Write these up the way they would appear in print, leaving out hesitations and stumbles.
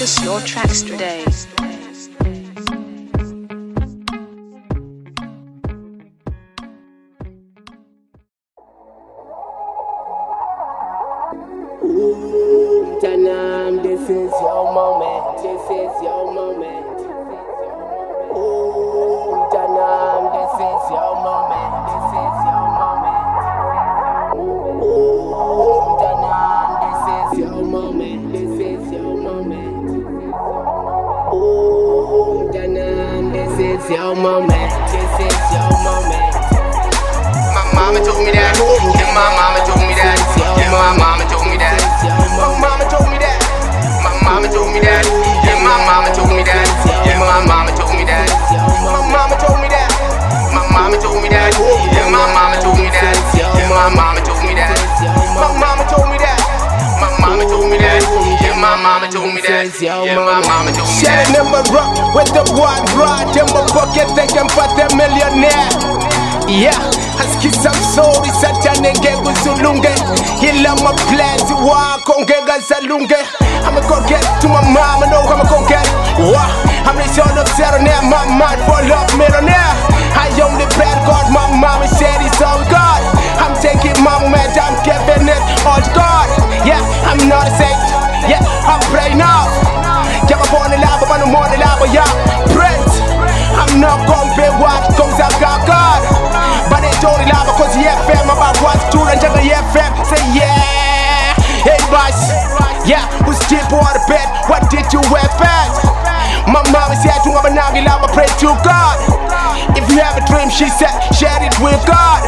Purchase your tracks today. Tanam, this is your moment. This is your moment. Ooh, Tanam, this is your moment. This is your moment. Ooh, Tanam, this is your moment. This is your moment. Ooh, Tanam, this is your moment. This is your moment. My mama told me that. Yeah, my mama told me that. Yeah, my mama told me that. My mama told me that. My mama told me that. Yeah, my mama told me that. Yeah, my mama told me that. My mama told me that. My mama told me that. Yeah, my mama told me that. Yeah, my mama told me that. My mama told me that. My mama told me that. Yeah, my mama told me that. Yeah, my mama told me that. Sharing them a rock with the one rod in my pocket, they can put a millionaire. Yeah, aski some soul, it's a chanenge with Zulunge. He love my plans, walk on Gega Salunge. I'ma go get to my mama, no, I'ma go get. Wow, I'm the son of Serenade, my mind full of millionaire. I only pray God, my mama said it's all God. I'm taking my moment, I'm giving it all to God. Yeah, I'm not a saint, yeah, I pray now. Yeah, I'm on the lava, but I'm on the lava, yeah, Prince. I'm not gonna be what comes out God. But they told the lava cause the FM about what's true and just the FM say yeah. Hey boys, yeah, who's deep on the bed? What did you expect? My mama said to have a nagi lava, pray to God. If you have a dream, she said, share it with God.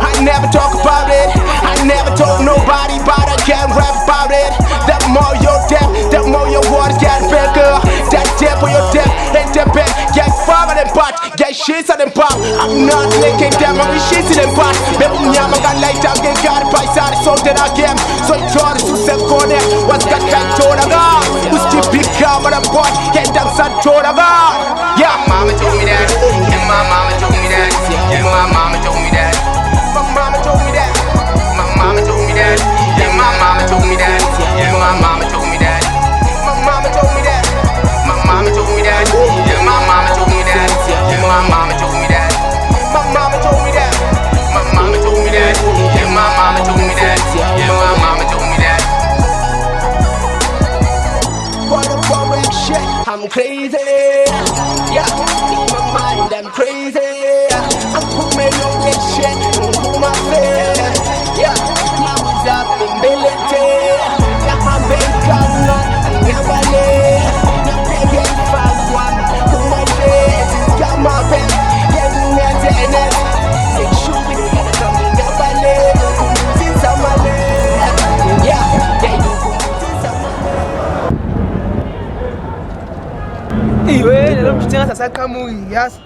I never talk about it, I never told nobody, but I can't rap about it. The more you're deaf, the more your words get bigger. That death for your death, ain't the bed, get farther than pot, get shit on them pop. I'm not linking them, I'm shit in them pot. Maybe I'm gonna light up, get got by side, so that I can. So it's all the success corner, what's got that told of God? Who's the big car, but a boy, get them son told of God. Yeah, My mama told me that. Yeah, my mama told me that. Yeah, my mama told me that. my mama told me that. My mama told me that. Yeah, my mama told me that. Yeah, my mama told me that. My mama told me that. My mama told me that. Yeah, my mama told me that. Yeah, my mama told me that. My mama told me that. My mama told me that. Yeah, my mama told me that. Yeah, my mama told me that. What a boring shit, I'm crazy. Yeah, in my mind I'm crazy. I'm putting on this shit, on my face. Yeah, I was up in military. Yeah, my baby got none, I never live. Now baby, if I want, put my face, got my back, get me at the end. Make sure we get it on me, never live. Since I'm a live, yeah, they do. Iwe, lo mjinga sasa kama uyas.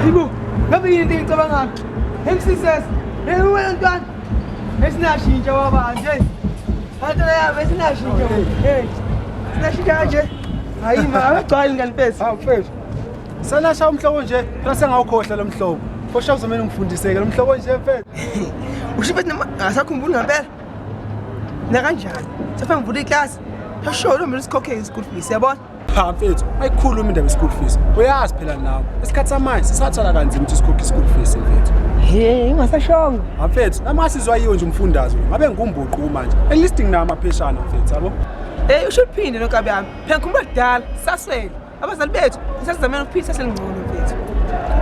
Ibu, ngabe yini ngicabanga? Emsizes, wena ntwana. Esinashintsha waba nje. Hata ya esinashintsha. Hey. Sinashintsha nje. Hayi ma, awugcwali ngani pesa. Hawu mfethu. Sanasha umhlobo nje, phela ngawukhohla lo mhlobo. Fosha uzomela ungifundiseke lo mhlobo nje mfethu. Ushibe asakhumbula ngempela. Na kanjani? Sefa ngivula iclass. Asho lo mina sikhokhe school fees, yabona? Ha mfethu, ayikhuluma indaba school fees. Uyazi phela nawe. Isikhathi samanje sisathola kanzima ukuthi sikhokhe school fees mfethu. Hey, ingasashonga. Ha mfethu, nami ngasizwa yiyo nje umfundazo. Ngabe ngumbuqu manje. Enlisting na amapheshana mfethu, yabo? Hey, ushiphinde nokabi yami. Phela ngikhumbula kudala, saswele. Abazali bethu, sasizamela ukuphila saselingcono mfethu.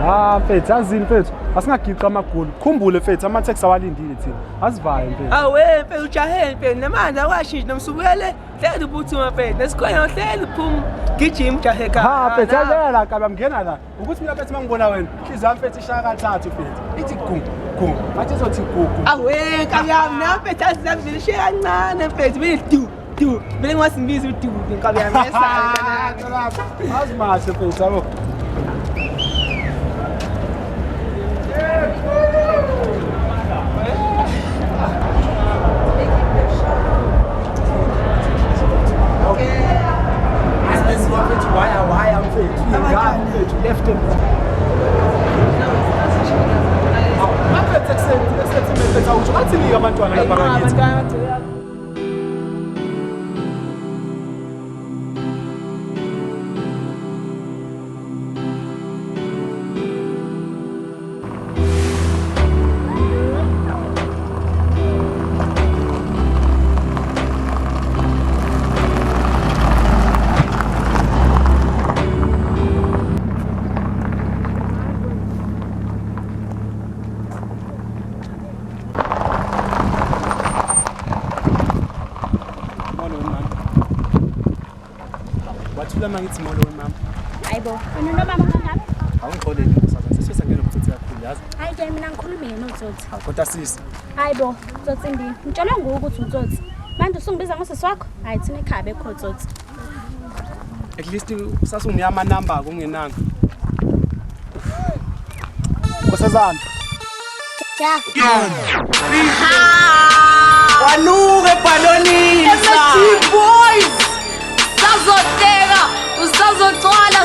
Ha mfethu, azini mfethu. Asingagiqa amagoli. Khumbule mfethu, ama-taxi awalindile thina. Asivaye mfethu. Awe, mfethu ujahe mfethu. Namanje awashintsha nomsukele. Hleli ubuthuma mfethu. Nesikhona uhleli phuma. Gijima ujahe ka. Ha mfethu, ayela kabi amngena la. Ukuthi mina mfethu mangibona wena. Ihliziyo mfethu ishaya kathathu mfethu. Ithi gum gum. Manje izothi gugu. Awe, kayami na mfethu azizamile she kancane mfethu. Mina du. Mina ngiwasimbiza udu nkabi yami esana. Azimashe mfethu, yabo. Why I'm fit? Left him. Athini abantwana lapha ngakithi. Wathula mangithi molo mama. Hayibo, wena nomama kangaka? Awungixolele sathi sisi ngeke ukuthi kakhulu yazi. Hayi ke mina ngikhuluma yena uTsotsi. Kodwa sisi. Hayibo, Tsotsi ndi. Ngitshela nguwe ukuthi uTsotsi. Manje usungibiza ngosisi wakho? Hayi thina ekhaya bekho Tsotsi. At least sasungiyama number kungenanga. Kusazana. Ja. Wanuke balonisa. Boys. Sazoteka, usazotwala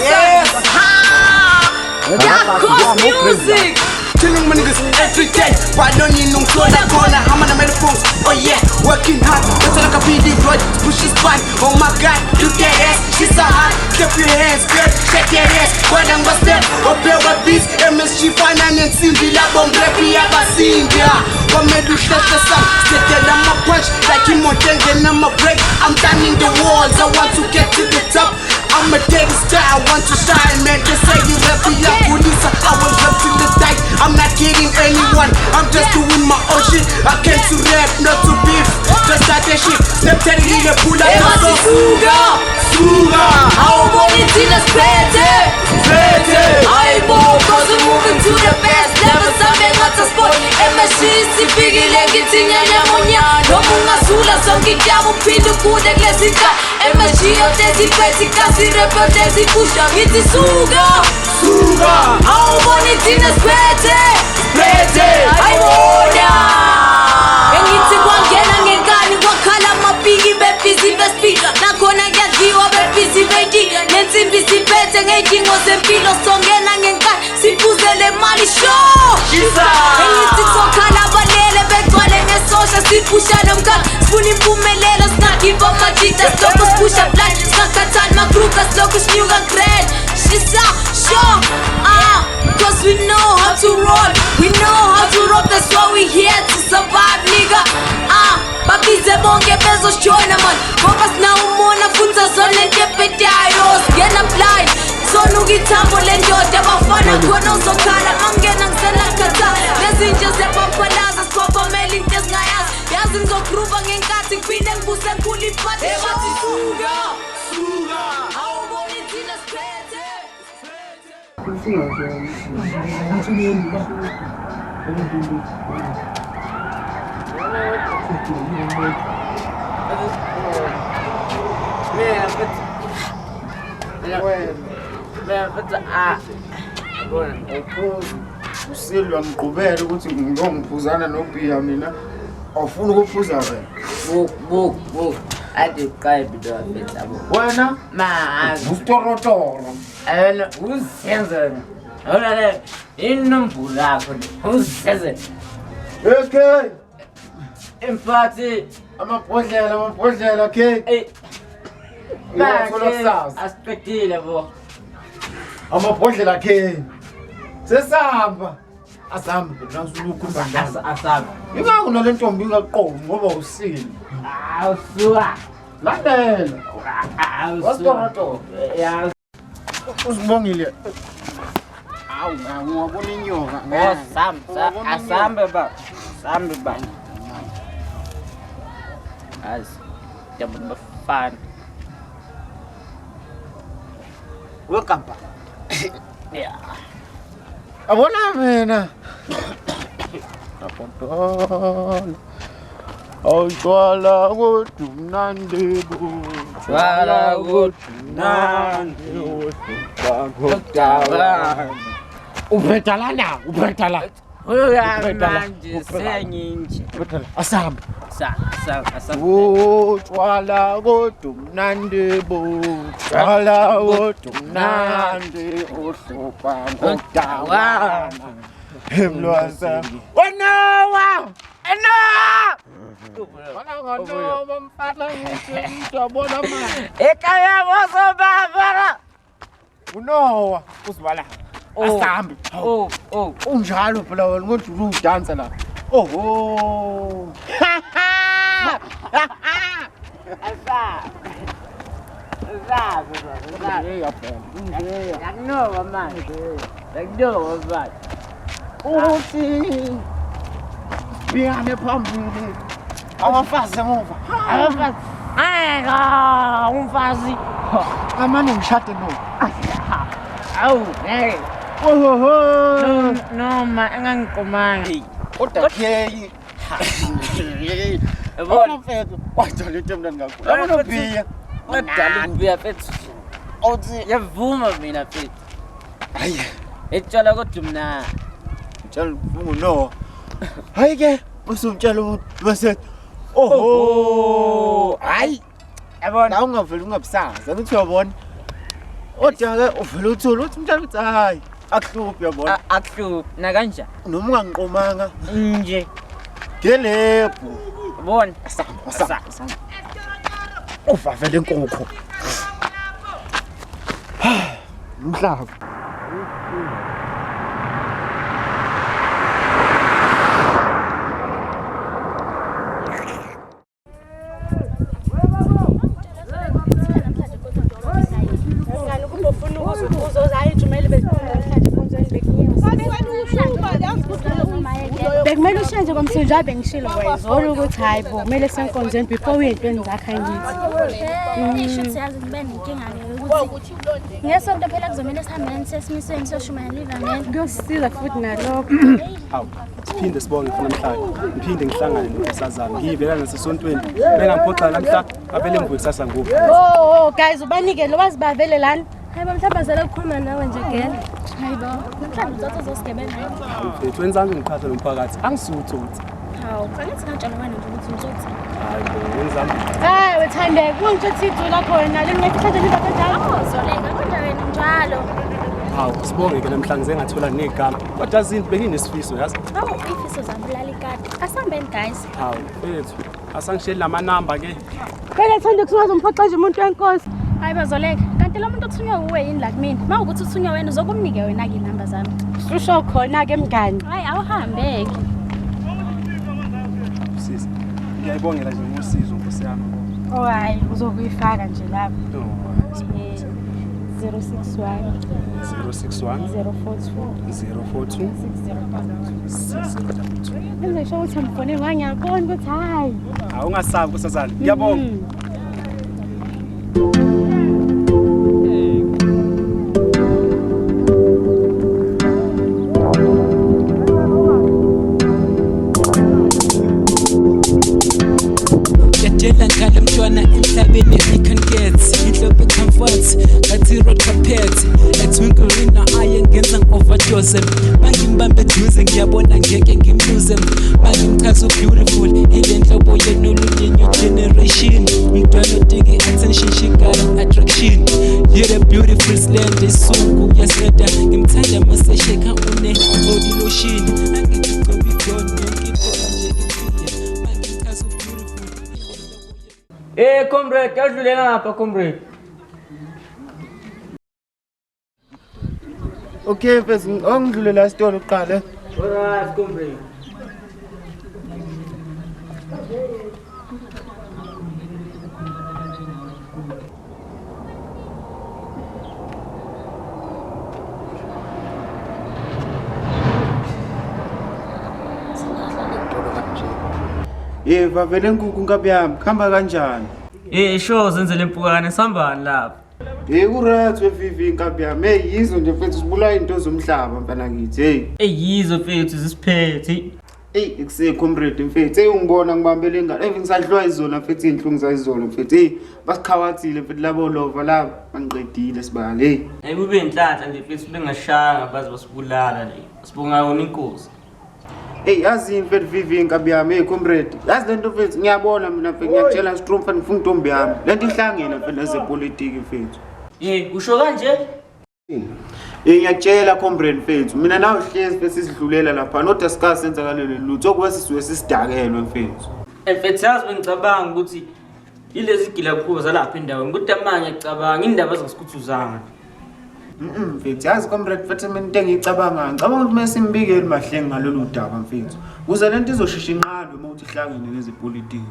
Yakos music. Chilling my niggas every day. Why don't you know corner? I'm on the phones. Oh yeah, working hard. That's like a PD boy. Push his bike. Oh my god, look at that. She's so hot. Step your hands, girl. Shake your ass. But I'm a step. Oh, play with beats. MSG finance and Simbi. La bomb black. We have a scene. Yeah. What made you shut the sun? Sit there, I'm a punch. Like him on 10, then I'm a break. I'm turning the walls. I want to get to the top. I'm a daily star, I want to shine, man. Just say you left me up, police. I was up to the die. I'm not kidding anyone. I'm just doing my own shit. I came to rap, not to beef. Just like that shit. Step 10 in the pull up. Suga. How many dinners Aibo, cause we're moving to the best. Never something at a spot. Mcebisi, biggie, leggings, nyamunya. No munga sula, some get down, pindu, kude, glazika. Mcebisi, tezi, pezi, kasi, repo, tezi, pusha. It's Suga. How many dinners Aiboda. Engiti kwangena ngengani wakhala mabhiki bebhizi bespeaker. Nakhona yaziwa bebhizi beyinkinga. Nensimbi siphethe ngey'dingo zempilo songena ngenkani siphuzele mali show. Engiti sokhala balele begcwale ngesosha siphusha nomkakha sifuna impumelelo singagiva amajita silokhu siphusha blind singakhathani magruka silokhu sinyuka grand. Shisa show cause we know how to roll, we know how to rock, that's why we here to survive nigga. Babize bonke bezosjoyina man ngoba sinawumona futhi zone ntepetayo singena blind sonuka ithambo lendoda abafana khona uzokhala mangena ngisenakhatha lezinje zepampalaza siphophamela into ezingayazi yazi ngizogruva ngenkathi ngiphinde ngibuse ngikhula iphathi bathi suga awubona thina siphethe Usilwa ngiqhubele ukuthi ngiyophuzana noBia mina awufuna ukuphuza wena Book. Ade qayibi lo afethu abo. wena Mazi. usitorotoro Ayona uzenzela. Awona le inombulu yakho le. Uzenzela. okay Empathy. amabhodlela okay Eh. Ngiyafuna ukusazi Asiqedile bo. amabhodlela okay sesihamba asihamba nasulukhumba njalo Asaba. ingako nale ntombi ingaqobi ngoba usile Awusuka. landela Awusuka. wasitorotoro Ya. uzibongile awu ngiyabona inyoka Asambe ba. Sambe ba. As. Jabu bafana. welcome Yeah. abona mina abantwana awutwala kodwa mnandi bo Twala kodunandi Ukdawana ubhetala Uyamanje senyinje asihamba Sa utwala kodwa mnandi bo twala kodwa mnandi uhlupha ngodawana emlwasa wanawa Ekhaya wazobabara. Unowa uzibala. Asambi. Unjalo phela wena ngothi udansa la. Oho. Uthi biyane phambili. Abafazi emuva. Abafazi. Umfazi. Amane ngishade no. Awu, hey. Oho. Noma engangiqomanga. Kodwa ke Yabona mfethu wajala into emnandi kakhulu. Yabona biya. ngadala ukubuya fethu. Awuthi Yavuma mina fethu. hayi Etshela kodwa mna. utshela ufungu no. Hayi ke usumtshela umuntu bese oho. Hayi Yabona la ungaveli ungabusaza ukuthi uyabona. Kodwa ke uvela uthula uthi umtshela uthi hayi akuhluphi uyabona. akuhluphi na kanjani. Noma ungangiqomanga Nje. ngelebhu. Bona. Asamba. Uvavele inkukhu. Umhlaba. Bekumele ushenze komsebenzi wabe ngishilo wayizolo ukuthi hayi bo kumele senkonzeni before uyentweni zakhe ngithi. Shuthi yazi ngibe nenkinga-ke ukuthi ngesonto phela kuzomele sihambeni sesimisweni soshumayela ivangeli. Kuyosisiza futhi nalokho. Hawu, siphinde sibonge futhi namhlanje. Ngiphinde ngihlangane nokusazana. Ngiyivela nasesontweni. Bengangiphoxa namhla abele ngivuke kusasa ngoku. Oh guys ubanikele wazi bavele lana. Hayi bo mhlawumbe azele ukukhuluma nawe nje gela. Hayi bo mhlawumbe uzothi uzosigebenga. Mfethu wenzani ngiqhatha nomphakathi? Angisuthuthu. Hawu fanele singatshela wena nje ukuthi uzothi. Hayi bo, wenzani? Hayi wethande kungithi idula khona lengekuthatha liba kanjalo. Zoleka kodwa wena njalo. Hawu, sibonge ke namhlanje ngathola negama. Kodwa izinto benginesifiso yazi. Hawu ifiso zabulala ikati. Asihambeni guys. Hawu, mfethu, asangisheli lamanamba ke. Phela thande kusingazomphoxa nje umuntu wenkosi. Hayi bazoleka kanti lo muntu othunywa uwe yini la kumina. Uma ukuthi uthunywa wena uzokumnike wena ke inamba zami. Usho khona ke mngani. Hayi awuhambe ke. Sisi. Ngiyayibongela nje ngosizo Nkosi yami. Oh hayi uzokuyifaka nje lapha. No. 061 061 042 042 6032. Enze sho ukuthi ngifone ngiyabona ukuthi hayi. Awungasabi kusazana. Ngiyabonga. Ngale mntwana emhlabeni I can get inhlobo comfort ngathi road carpet etwinklina aye ngenza overdose bangimbambe eduze ngiyabona ngeke ngimluze bangimchaza beautiful ile nhlobo yenolunye new generation umntwana odinga attention she got attraction you're a beautiful slant isungu yaseda ngimthanda masesheka une body lotion angithi gobi gone yonke into nje ifiya bangimchaza beautiful. Comrade, yadlulela ngapha comrade. Okay mfethu ngidlule la store uqale. Alright, comrade. Vavele inkukhu nkabi yami kuhamba kanjani? Sure zenzele impukane sambani lapha. Kuright wevivi nkabi yami. Yizo nje mfethu sibula into zomhlaba mfana ngithi. Yizo mfethu zisiphethe. Ekuse comrade mfethu. Ungibona ngibambele ingane. Ngisadlwa izona mfethu inhlungu zayizona mfethu. Basikhawathile mfethu labo lova laba bangiqedile sibale. Kube inhlanhla nje mfethu bengashanga baze basibulala le. Sibonga yona inkosi. Yazi mfethu vivi nkabi yami comrade. Yazi lento mfethu ngiyabona mina mfethu ngiyakutshela Strom mfethu ngifuna intombi yami. Lento ihlangene mfethu nezepolitiki mfethu. Usho kanje? Ngiyakutshela comrade mfethu mina nawe hlezi bese sidlulela lapha no discuss senzakalele lutho kuba sisuke sisidakelwe mfethu. Mfethu yazi bengicabanga ukuthi ilezi gila kubo zalapha endaweni kodwa manje ngicabanga indaba zingsikhuthuzanga. Mfethu yazi comrade mfethu mina into engicabanga ngicabanga ukuthi mase simbikele mahlengi ngalolu daba mfethu. Kuze lento izoshisha inqandwe uma uthi ihlangene nezepolitiki.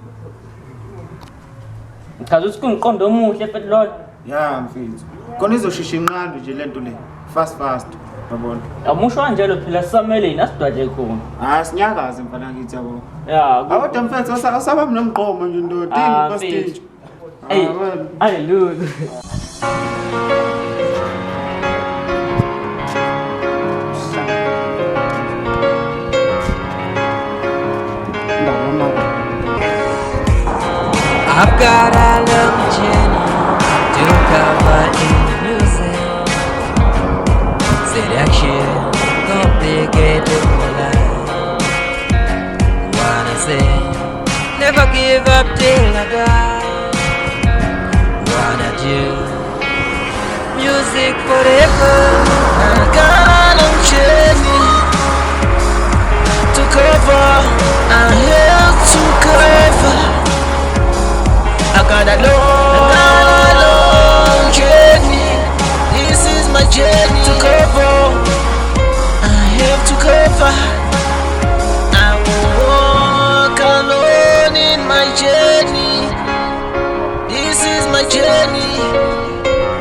Ngichaza ukuthi kungiqondo omuhle mfethu loyo. Ya mfethu. Kona izoshisha inqandwe nje lento le. Fast. Yabona. Amusho kanjalo phela sisameleni asidwaje khona. Sinyakaze mfana ngithi yabo. Ya, awude mfethu asaba nomgqomo nje ndoda ingi bastage. Hey, Lulu. I've got a long journey to cover in the music. Seduction, complicated my life. Wanna say, never give up till I die. Wanna do music forever. I got a long journey to cover. I'm here to cover. I got a long journey. This is my journey to cover. I have to cover. I will walk alone in my journey. This is my journey.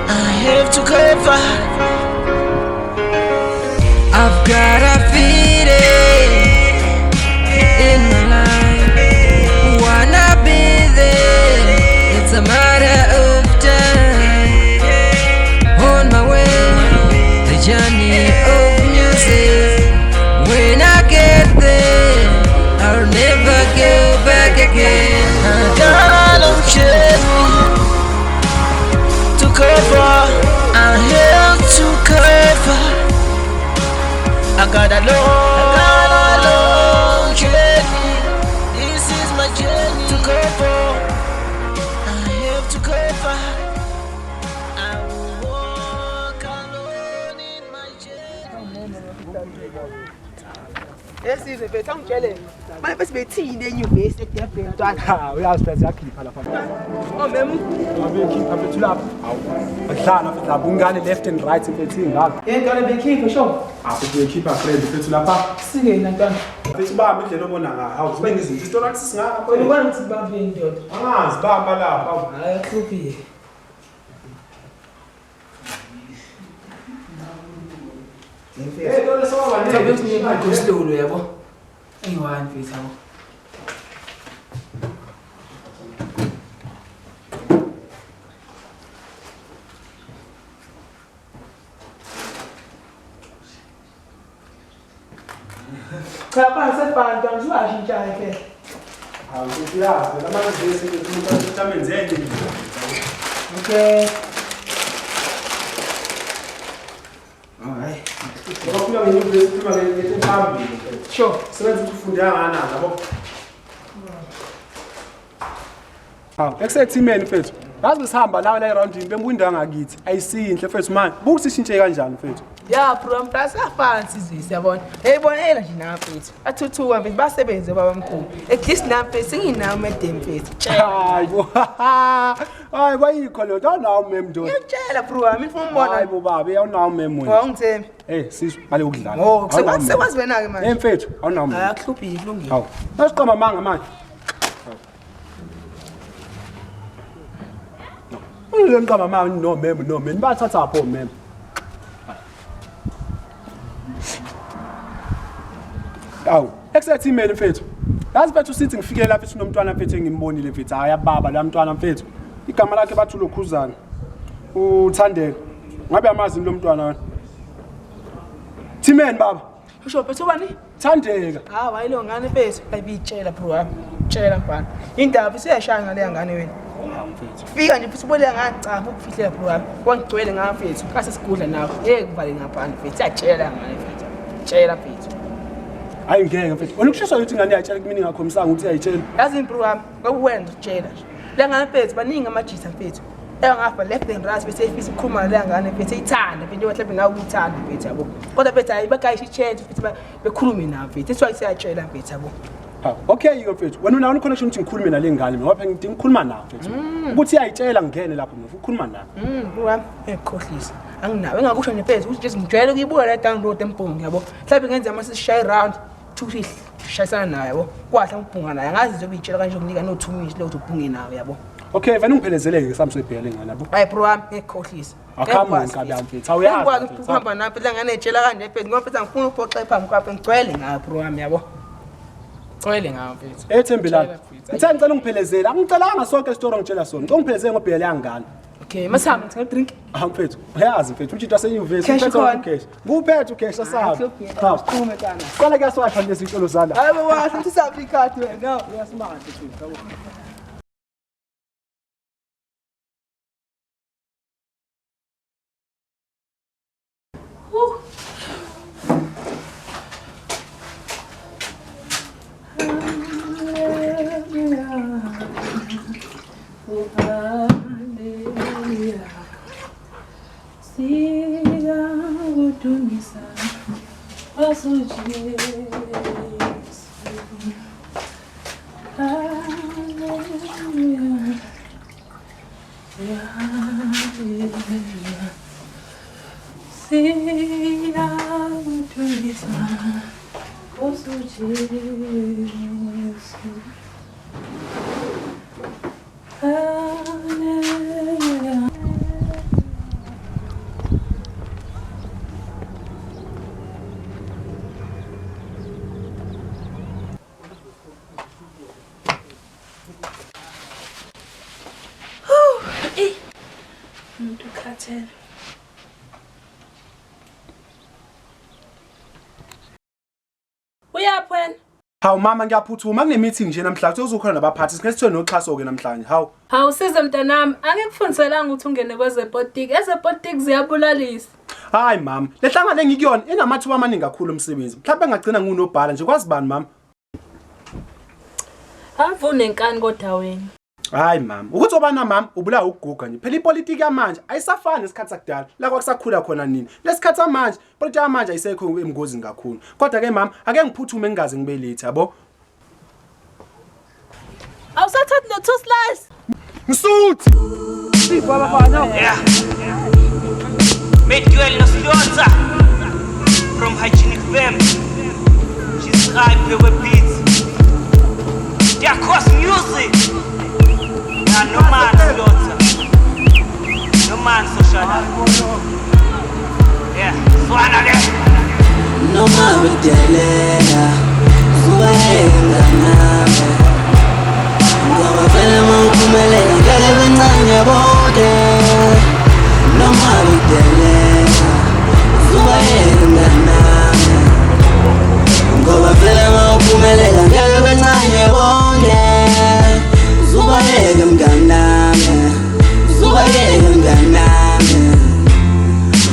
I have to cover. I've got a feeling in my life. Wanna be there. It's a matter of time. On my way, the journey of music. When I get there, I'll never go back again. I got a long journey to cover. I'm here to cover. I got a long journey. This is my journey to cover. To cover, I will walk alone in my journey. Yes, is a bit I'm jelly. My best be tea in the new base at the plane. We are exactly Palapa. Oh, ma'am. We keep up to lap. A clan of the Bungani left and right in the team. You're gonna be key for sure. After we keep a friend, the Tulapa. Singing and done. It's about me, no one house. When is it? Just don't access now. When you want to be being done. Ah, it's Barbara. I could be. Hey, don't listen to me. I'm going to slow, Levo. I want to be. Kapan sepanjang sudah cincang ke? Ya, lama desse que tu tá me dizendo. Okay. Ai. Eu vou pegar menino desse que vai ter família. Show. Você vai fundar lá nada, bom? Excitement mfethu. Yazi sihamba nawe la around bembunda ngakithi. Ayisinhle mfethu manje. Buku sishintshe kanjani mfethu? Ya program plus afansi izisi yabona. Eyibonela nje na mfethu. Athuthuka mfethu basebenze babamkhulu. At least na mfethu singinawo medem mfethu. Hayibo. Hayi bayikho lo awunawo memndoda. Ngiyatshela program ifuna umbona. Hayibo baba awunawo memo. Awungithembi. Sisu bale ukudlala. Oh, sekwazi wena ke manje. Mfethu awunawo memo. Akuhluphi kulungile. Hawu. Nasiqoma manga manje. Ulenqama manje no memo bathatha pho memo. Awu, excitement mfethu. Yazi mfethu sithi ngifike lapha sinomntwana mfethu engimbonile mfethu. Hayi ababa la mntwana mfethu. Igama lakhe bathi uLokhuzana. Uthandeka. Ngabe amazi lo mntwana wena? Thimeni baba. Usho phethu bani? Thandeka. Wayilo ngane mfethu. Ayibitshela program. Tshela mfana. Indaba siyashaya ngale ngane wena. Fika nje futhi ubole ngacapha ukufihlela program. Kwangigcwele ngafethu. Kase sigudla nawe. Kuvale ngaphandle mfethu. Siyatshela ngane mfethu. Tshela mfethu. Hayi ngeke mfethu. Wena ukushisa ukuthi ngane yatshela kimi ngakhomisanga ukuthi ayitshela. Yazi program kwakuwenza utshela nje. La ngane mfethu baningi amajisa mfethu. ngapha left and right bese ifisa ukukhuluma le ngane bese ithanda bese mhlawumbe ngawu uthanda mfethu yabo kodwa bethu hayi bakayisha chance futhi bekhulume nawe mfethu iswa siyatshela mfethu yabo okay yiko mfethu wena unawo connection ukuthi ngikhulume nale ngane ngoba ngikhuluma nawe mfethu ukuthi iyayitshela ngene lapho mfethu ukhuluma nawe wami ekhohlisa anginawe engakusho nefethu ukuthi just ngijwayele ukuyibuka la download empungwe yabo mhlawumbe ngenza ama sishaye round 2 shayisana naye yabo kwahle ngibhunga naye angazi nje ukuyitshela kanje ukunika no 2 minutes lo ubhunge nawe yabo okay vele ngiphelezeleke ngesamsebhele ngane yabo hayi bro wami ekhohlisa akhambe ngikabi mfethu awuyazi ngikwazi ukuhamba naphi la ngane etshela kanje mfethu ngoba mfethu angifuni uphoxa phambi kwapha ngicwele ngayo bro wami yabo cwele ngayo mfethu ethembelana ngicela ngiphelezele angicelanga sonke isitori ngitshela sona ngicela ngiphelezele ngobhele yangane okay masami ngithenga drink mfethu uyazi mfethu umtshitha senyuvesi mfethu cash nguphethe ucash asabe siqume kana sana kuyaswatha lezi intolo zala hayi baba sithi safikati wena uyasimanga mfethu yabo Uyaphi? Hawu mama ngiyaphuthuma kune meeting nje namhlanje uzokhona nabaphathi singeke noxhaso ke namhlanje hawu Size mntanami angikufundiselanga ukuthi ungene kwezepolitiki ezepolitiki ziyabulalisa Hayi mama lehlangane engikuyona inamathuba amaningi kakhulu umsebenzi mhlawumbe engagcina ngunobhala nje kwazi bani mama Avune inkani kodaweni Hayi mama ukuthi obana mama ubulawa ukuguga nje phela ipolitiki yamanje ayisafani nesikhathi sakudala la kwakusakhula khona nini lesikhathi samanje ipolitiki yamanje ayisekho emngozini kakhulu kodwa ke mama ake ngiphuthume ngingaze ngibe late yabo Awusathatha no 2 slices Ngisuthi sibala bana Yeah Medwell no Slota from Hygienic Fam She's hype with beats Their cost music No man Slota No man social Yeah Swana there No man with Delia Suwahenga nami Ngoba vele mawuphumelela ngeke bencane bonke No man with Delia Suwahenga nami Ngoba vele mawuphumelela ngeke bencane bonke Zubayeke mnganami Zubayeke mnganami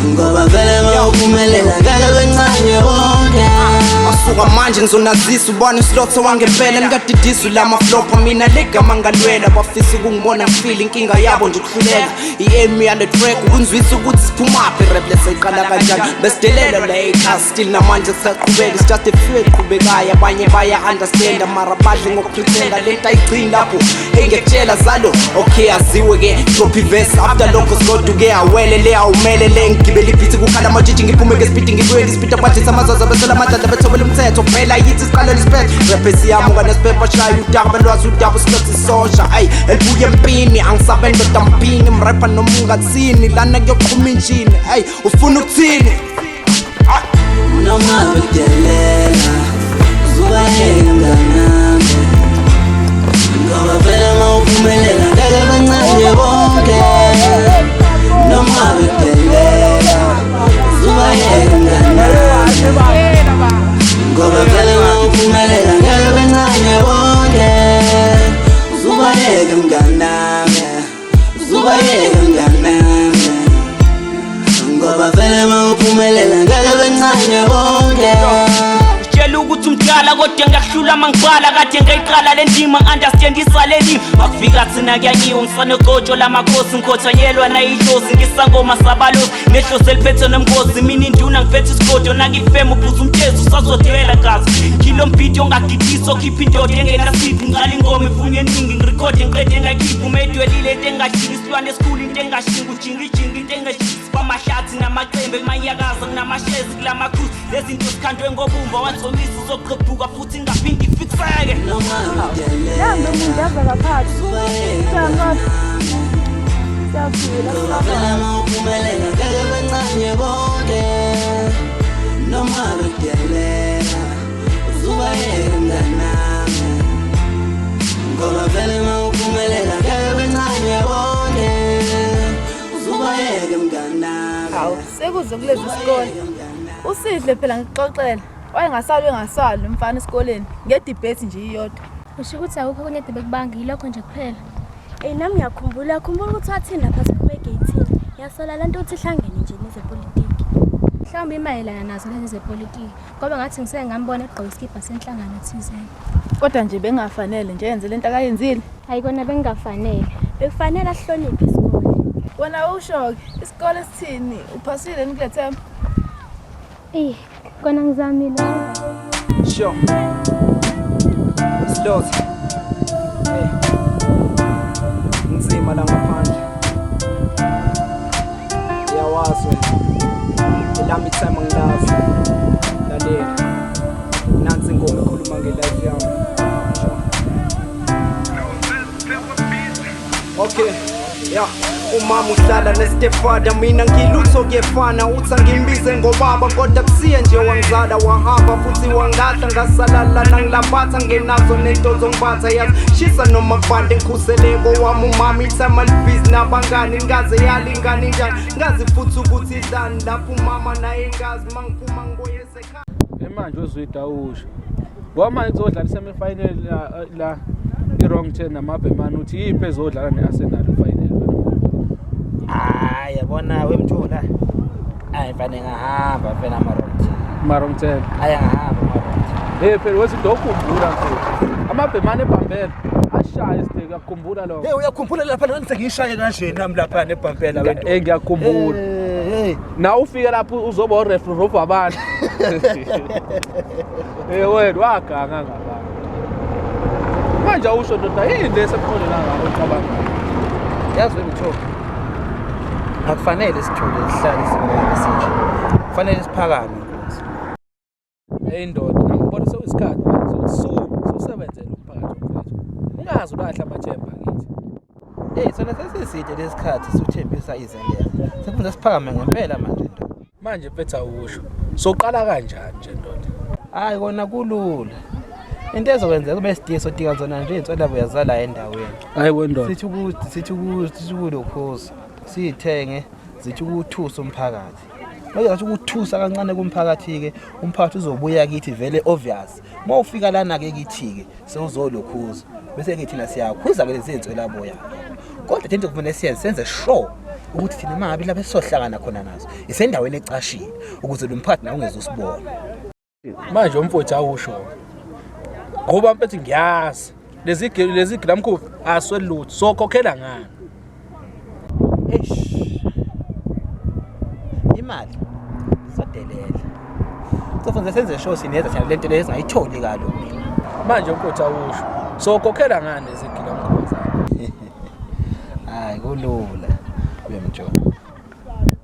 Ngoba vele mawuphumelela ngeke bencane bonke Asuka manje ngizonazisa ubona islotho wangempela nikadidisa lama flop mina legama ngalwela bafisa ukungibona ngifile inkinga yabo nje ukuhluleka i-aim yale track ukunzwisa ukuthi siphumaphi rap leseyiqala kanjani besidelela la ekhaya still namanje sisaqhubeka it's just a few eqhubekayo abanye baya understand mara badle ngokupretenda lento ayigcini lapho engekutshela zalo okay aziwe ke drop verse after lokho sigoduke awele le awumele le ngigibela ibhithi kukhala amajiji ngiphume ngespeed ngibuyela ispeed abathi samazaza besela amadada bethobela umthetho phela yithi siqala lispet rap siyami nganespepa shaya udaba belwazi udaba silothi sosha ay elibuye empini angisabendo dampini mrapper noma ungathini lana kuyoqhuma injini ay ufuna ukuthini noma bedelela zubayeke mnganami ngoba vele mawuphumelela ngeke bencane bonke noma bedelela zubayeke mnganami Ngoba vele mawuphumelela ngeke bencane bonke Zubayeke mnganami Zubayeke mnganami Ngoba vele mawuphumelela ngeke bencane bonke Utshela ukuthi umdala ngiyaqala kodwa ngiyahlula mangibhala kade ngiyiqala le ndima understand isaleli akufika thina kuyanyiwe ngisanegojo lamakhosi ngikhothanyelwa nayidlozi ngisangoma sabalozi nehlosi eliphethe nomkhosi mina induna ngiphethe isigodo nakifeme uphuza umthetho usazodela gazi kilo mbhidi ongagidisa okhipha indoda engenasiphi ngiqala ingoma ivunywe eningi ngirekhode ngiqede engayikhiphi umedwelile into engashingi isilwane esikhulu into engashingi ujingijingi into engashingi kwamashathi namacembe manyakaza kunamashezi kulamakhuzi lezinto zikhandwe ngobumba wathomisa uzoqephuka futhi ingaphindi ifikseke Nambe umuntu ava ngaphansi. Ngobela uphumelela ngeke bencane bonke noma bedelela uzubayeke mnganami ngoba vele mawuphumelela ngeke bencane bonke uzubayeke mnganami. Hawu sekuze kulezi isikole. Usidle phela ngixoxela. Wayengasalwe ngasalo umfana esikoleni ngedebate nje iyodwa. Usho ukuthi awukho kunye debekubanga yilokho nje kuphela. Nami ngiyakhumbula ukuthi wathini lapha siphume egate. Yasola lento uthi hlangene nje nezepolitiki. Mhlawumbe imayelana nazo lezi zepolitiki ngoba ngathi ngiseke ngambona egqoka iskipa senhlangano thizeni. Kodwa nje bengafanele nje yenze lento akayenzile. Hayi kona bengafanele. Bekufanele ahloniphe isikole. Wena usho isikole sithini? Uphasile ngilethemba. Kona ngizamile. Sure. Sloth. Hey. Nzima la ngaphandle. Yawazi wena. Elami time angilazi. Lalela. Nansi ingoma ekhuluma ngelife yami. Okay. Yeah. Umama uhlala nestepfather mina ngilutho kuyefana uthi ngimbize ngobaba kodwa kusiye nje wangizala wahamba futhi wangahla ngasalala nangilaphatha ngenazo nento zongiphatha yazi shisa noma kubande ngikhuseleko wami umama ithama libhizi nabangani ngaze yalingani njani ngazi futhi ukuthi idlani lapho umama naye ngazi mangiphuma ngiboyese ekhaya manje uzwida usho ngoba izodlala semifinal la i-wrong turn namabhemani uthi yiphi ezodlala ne-Arsenal final. Yabona wemthula fanele ngahamba phela Marongten ayangahamba phela wesidokhumbula mfowethu amabhemane ebhambela ashaya isiteki yakukhumbula lokho uyakhumbula lapha nani ngishaye kanje nami lapha nebhampela wena ngiyakhumbula na ufike lapho uzoba ureferee of abantu wena waganga ngapha manje usho ndoda yini lesemkhona ngawo ucabanga yazi wemthula akufanele sithule sihlale simoya sinje kufanele siphakame inkosi ndoda ngibona soyisikhathi manje usebenzele umphakathi wethu ungazi ulahla amathemba kithi sona sesiside lesikhathi sithembisa izindlela sekunze siphakame ngempela manje ndoda manje mfethu usho soqala kanjani nje ndoda kona kulula into ezokwenzeka kube sidinga sotika zona nje inswelabo yazala endaweni hayi wendoda sithi ukuthi kulokhozi sithenge zithi ukuthusa umphakathi manje ukuthusa kancane kumphakathi ke umphakathi uzobuya kithi vele obvious mawufika lana ke kithi ke sewuzolokhuza bese ke thina siyakhuza ke lezi inswela boya kodwa into kufanele senze sure ukuthi thina mangabe lapha sizohlangana khona nazo isendaweni ecashile ukuze lo mphakathi nawe ungezosibona manje umfowethu awusho ngoba mfethu ngiyazi lezi gilamkhofi aswelutho sokhokhela ngani imali sodelela sofanele senze show sineza thina lento lezi ayitholi kalula manje umfowethu awusho sokhokhela ngani lezi gilamkhofi kulula wemjo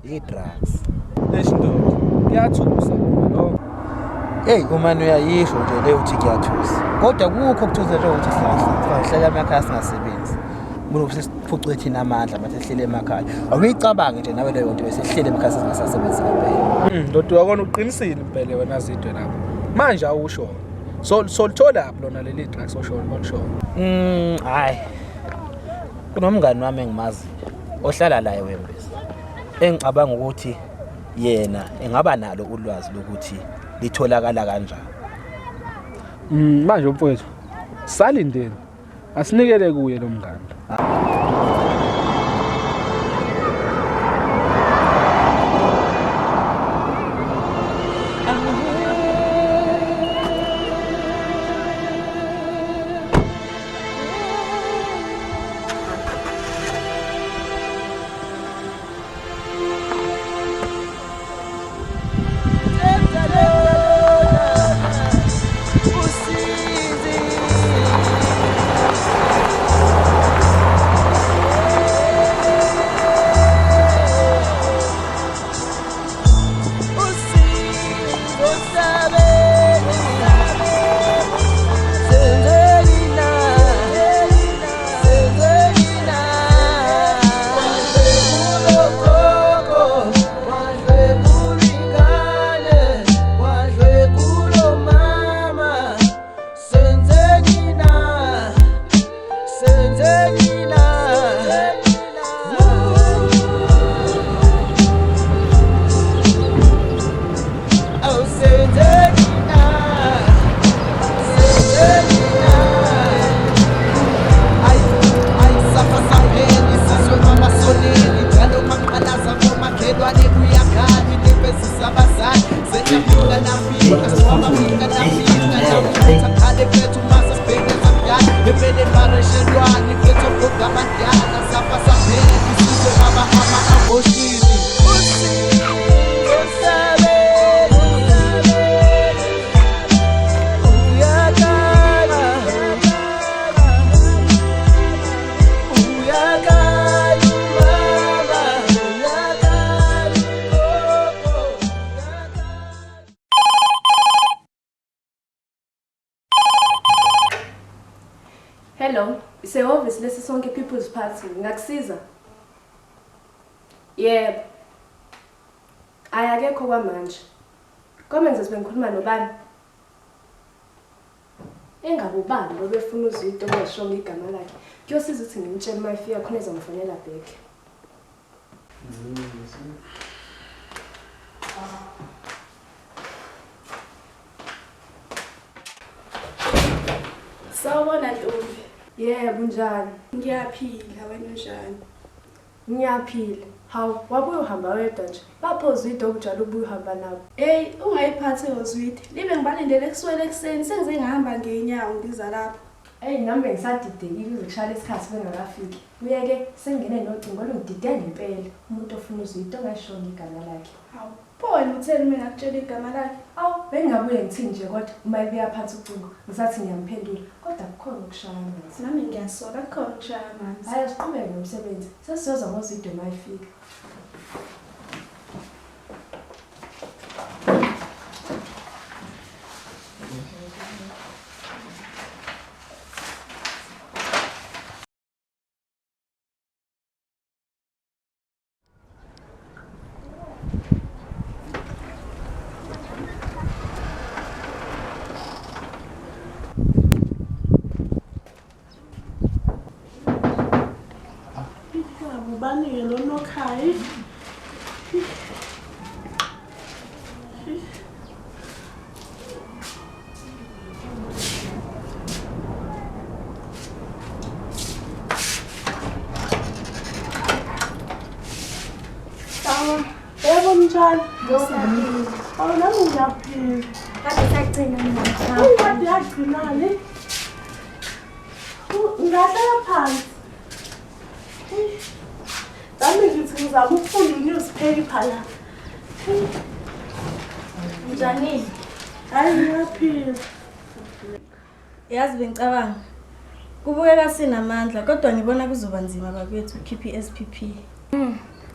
i-drugs leshindoda kuyathusa lo umane uyayisho nje le uthi kuyathusa kodwa kukho ukuthusa nje ukuthi sihlala emakhaya singasebenzi Mulu siphucwe thina amandla bathe sihlele emakhaya. Awuyicabange nje nawe leyo nto besihlele emakhaya singasasebenzi ngempela. Ndoda wakona uqinisile impela wena zidwe lapho. Manje awusho. So lithola lapho lona leli drugs osho olisho. Hayi. Kunomngani wami engimazi ohlala la eWembezi. Engicabanga ukuthi yena engaba nalo ulwazi lokuthi litholakala kanjani. Manje mfowethu salindeni asinikele kuye lo mngani. Hello, isehhovisi lesi sonke People's Party. Ngakusiza? Yebo. Akekho kwamanje. Komenze sibe ngikhuluma nobani? Engabe ubani lo befuna uzwito ngesho igama lakhe. Kuyosiza ukuthi ngimtshele uma efika khona ezongifonela back. Sawubona Ntombi. Yebo, njani? Ngiyaphila, wena njani? Ngiyaphila. Hawu, wabuye uhamba wedwa nje. Baphoza into okujala ubuye uhamba nabo. Hey, ungayiphathi ozwidi. Libe ngibalindele kuswele ekseni sengize ngihamba ngeenyawo ngiza lapha. Hey, nami ngisadidekile uze kushaya isikhathi bengakafiki. Uyeke sengene nocingo olungididele impela. Umuntu ofuna uzwito ngashonga igama lakhe. Hawu, pho utheni mina ngakutshela igama lakhe? Awu, bengingabuye ngithini nje kodwa uma ebuya phansi ucingo ngisathi ngiyamphendula kodwa kukhona ukushaya amanzi. Nami ngiyasola kukhona ukushaya amanzi. Hayi, siqhubeke nomsebenzi. Sesiyoza ngozwito uma ifika. Ngubane lo nokhaya. Sawa, yebo njani? Awu nami ngiyaphila. Kade sagcina mina. Kade yagcinani? Ngahlala phansi. Nami ngithi ngizama ukufunda i-newspaper la. Njani? Hayi ngiyaphila. Yazi bengicabanga. Kubukeka sinamandla kodwa ngibona kuzoba nzima bakwethu ukhipha i-SPP.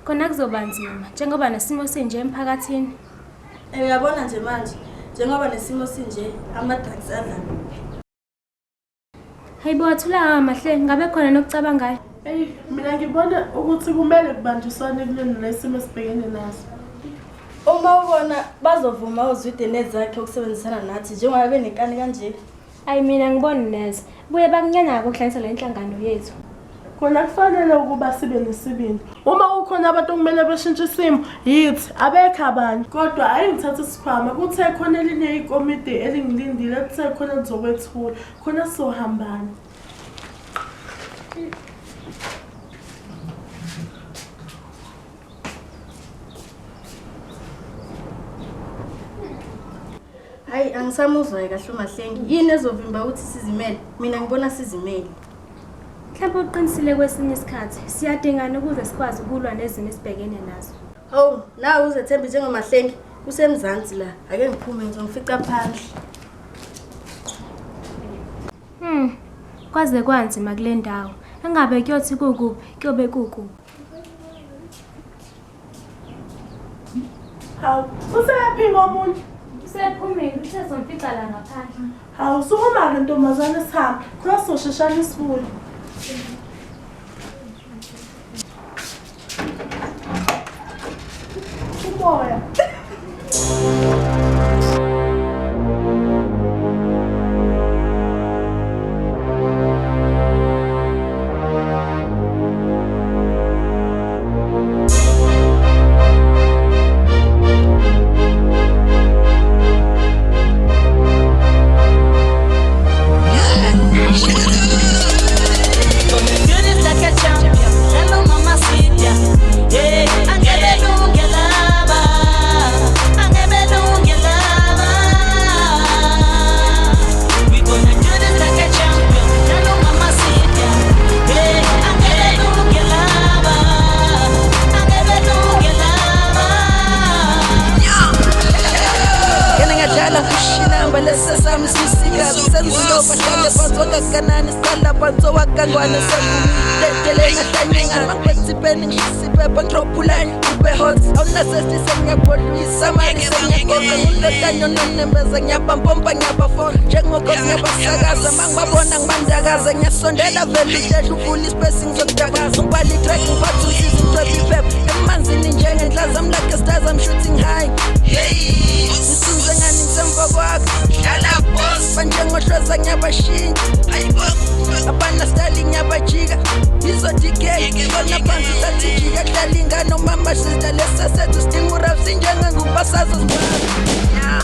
Kona kuzoba nzima njengoba nesimo sinje emphakathini. Uyabona nje manje njengoba nesimo sinje ama-drugs adlaluphi. Hayibo wathula amahle ngabe khona nokucabangayo. Hey, mina ngibona ukuthi kumele kubanjiswane kulona nesimo sibhekene naso. Uma ubona bazovuma uzwide nezakhe ukusebenzisana nathi njengoba benekani kanje. Ayi mina ngibona neze. Buye bakunyana ukuhlanganisa le nhlangano yethu. Kona kufanele ukuba sibe nesibindi. Uma ukhona abantu okumele bashintshe isimo, yithi abekho abanye. Kodwa ayingithatha isikhwama kuthe khona elinye ikomiti elingilindile kuthe khona lizokwethula. Khona sizohambana. Hayi angisamuzwa kahle uMahlengi. Yini ezovimba ukuthi sizimele? Mina ngibona sizimele. Mhlawumbe uqinisile kwesinye isikhathi siyadingana ukuze sikwazi ukulwa nezimo esibhekene nazo. Hawu, nawe uzethemba njengoMahlengi usemzansi la. Ake ngiphume ngizongifica phandle. Kwaze kwanzima kule ndawo. Engabe kuyothi kukuphi, kuyobe kukuphi. Hawu, usephi ngomuntu? Usephumile usezomfica la ngaphandle. Hawu, sukuma ke ntombazane sihambe. Khona sizosheshana isibuye. Umoya. Don't Ngala kushinamba lesesami sisikazi senzuloba hlale bazoka kanani sala banzo wakangwana sengumtetele ngahlanyengana mangwetsipeni ngisipepa ngidrophulani ube hot awunasesti sengiyapholisa mali sengiyagoqa ngulekanyo nonembeza ngiyabambomba ngiyabafona njengogosi ngiyabasakaza mangibabona ngibandakaza ngiyasondela vele utehla uvula isipesi ngizokudakaza ngibhala itrack ngiphatha usizi ngidweba iphepha emanzini njengenhla zami like a stars I'm shooting high ngisuze ngani ngisemva kwakho dlala boss banjengohloza ngiyabashintsha abana style ngiyabajika izodikeke khona phansi sathijika kudlala ingane umama sister lesasethu sting urap sinjenga ngubasazo yeah.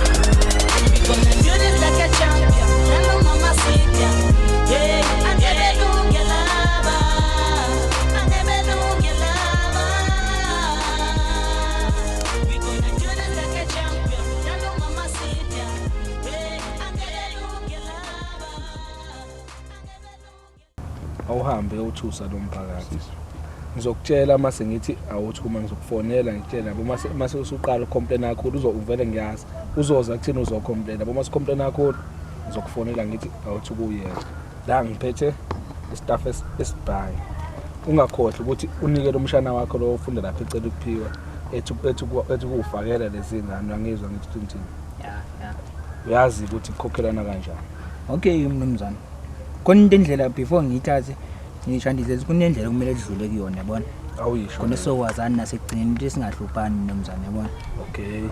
We gonna do this like a champion. Hello mama sister. Yeah, I never do get lava. I never do get lava. We gonna do this like a champion. Hello mama sister. Yeah, I never do get lava. Awuhambe uthusa lo mphakathi. Ngizokutshela mase ngithi awuthi uma ngizokufonela ngitshela nabo mase usuqala ucomplain kakhulu uzovele ngiyazi uzoza kuthina uzocomplain nabo mase complain kakhulu ngizokufonela ngithi awuthi kuyena la ngiphethe istaff esibhayi ungakhohle ukuthi unike lo mshana wakho lo ufunda lapha ecela ukuphiwa ethi kufakela lezi ngane angizwa ngithi thini uyazi ukuthi kukhokhelana kanjani. Okay mnumzane khona into indlela before ngithathe ngishandizela kunendlela kumele kudlule kuyona yabona awuyisho khona sokwazana nasekugcineni ukuthi singahluphani mnumzane yabona.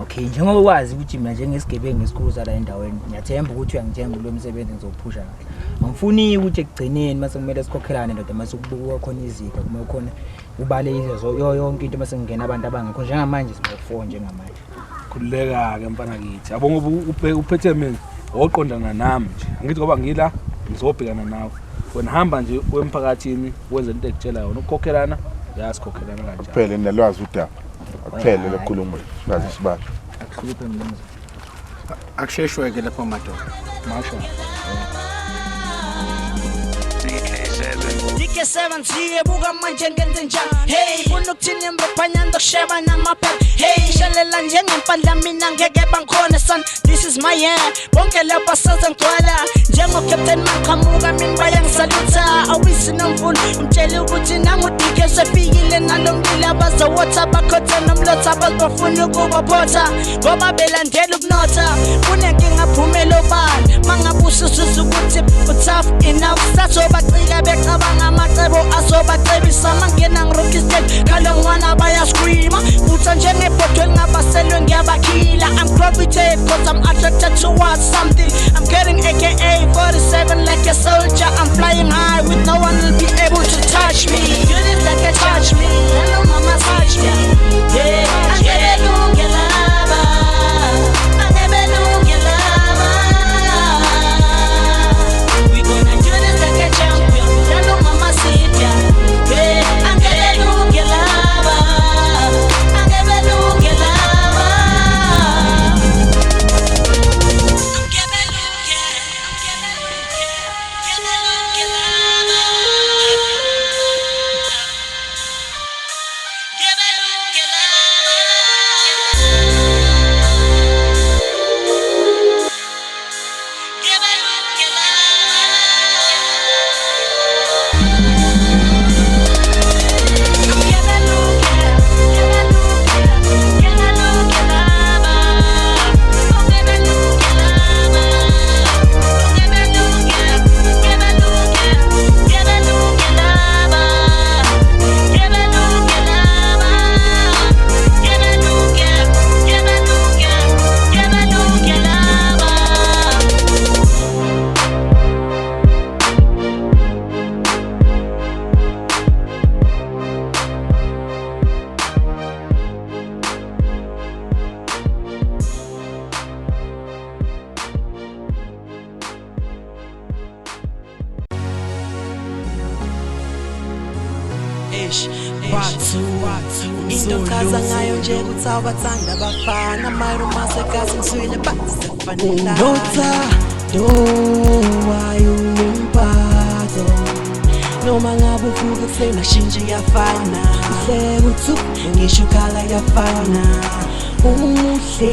Okay njengoba wazi ukuthi mina njengesigebengu ngesikhuza la endaweni ngiyathemba ukuthi uyangithemba lo msebenzi ngizokuphusha kahle angifuni ukuthi ekugcineni mase kumele sikhokhelane ndoda mase kubuka khona izika kuma khona ubale izo yonke into mase ngena abantu abangekho njengamanje sibo4 njengamanje khululeka ke mfana kithi yabo ngoba uphethe mina oqondana nami nje angithi ngoba ngila ngizobhekana nawe wena hamba nje wemphakathini wenze into ekutshela yona ukukhokhelana yasikhokhelana kanjani kuphele nalwazi udaba akuphele lokhuluma ngazi sibasho akuhluphe mnumzane akusheshweke lapho madoda masha Dike 7 buka manje ngenze njani hey funa ukuthini mbaphanyanda kusheba namapha hey shalela njengempandla mina ngeke bangikhona son this is my year bonke lapha saza ngcwala njengo captain maqhamuka mina bayangisalutha awisi nomfundo umtshela ukuthi nangudike sefikile nalongile abaza WhatsApp bakhotha nomlotha abafuna ukubaphotha ngoba belandela ukunotha kunenkinga phumelo bani mangabusa usuza ukuthi tough enough sasobacika becabanga amacebo asobacebisa mangena ngirokistel kalongwana bayascreama utha njengebhodwe elingabaselwe ngiyabakhila I'm gravitated cause I'm attracted towards something I'm getting aka 47 like a soldier I'm flying high with no one will be able to touch me you live like a touch me hello mama touch me yeah I never do get lava I never do get lava we gonna do this like a champion hello mama sit ya yeah I never do get lava I never do get lava into kaza ngayo nje ukuthi awathanda abafana mayirumase kasi ngiswile base kufanele ndotha wayo noma ngabe uvuka kusena shinji yafana uhleka uthu ngisho khala yafana umuhle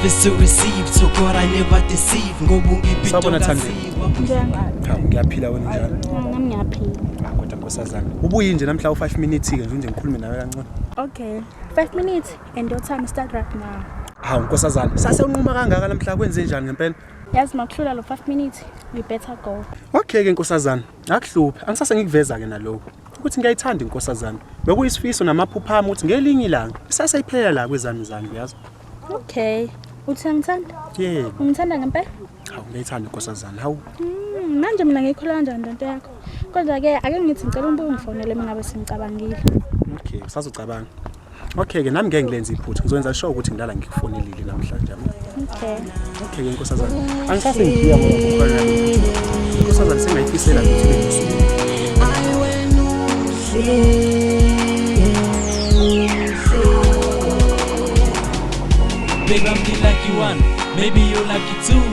is to receive, so God I never deceive. Ngoba ungiphinda ungasiwa. Ngiyaphila wena njalo. Nami ngiyaphila. Kodwa nkosazana. Ubuye nje namhla u5 minutes ke nje ngikhulume nawe kancane. Okay. 5 minutes and your time start right now. Hawu nkosazana, sasenquma kangaka namhla kwenze njani ngempela? Yazi makuhlula lo 5 minutes, we better go. Okay ke nkosazana, akuhluphe. Angisase ngikuveza ke nalokho. Ukuthi ngiyayithanda inkosazana. Bekuyisifiso namaphupha ami ukuthi ngelinye ilanga isaseyiphela la kwezami zami yazi. Okay. Uthi ngithanda? Yebo. Ungithanda ngempela? Hawu ngiyayithanda inkosazana. Hawu. Manje mina ngikhola kanjani lento yakho? Kodwa ke ake ngithi ngicela umbuye ngifonele mina ngabe sengicabangile. Okay, usazocabanga. Okay ke nami ngeke ngilenze iphutha. Ngizokwenza sure ukuthi ngilala ngikufonelile namhlanje. Okay. Okay ke nkosazana. Angisase ngijiya ngoba kukhona inkosazana sengayifisela ukuthi ibe nosuku. Babe, I'm the lucky one, maybe you lucky too.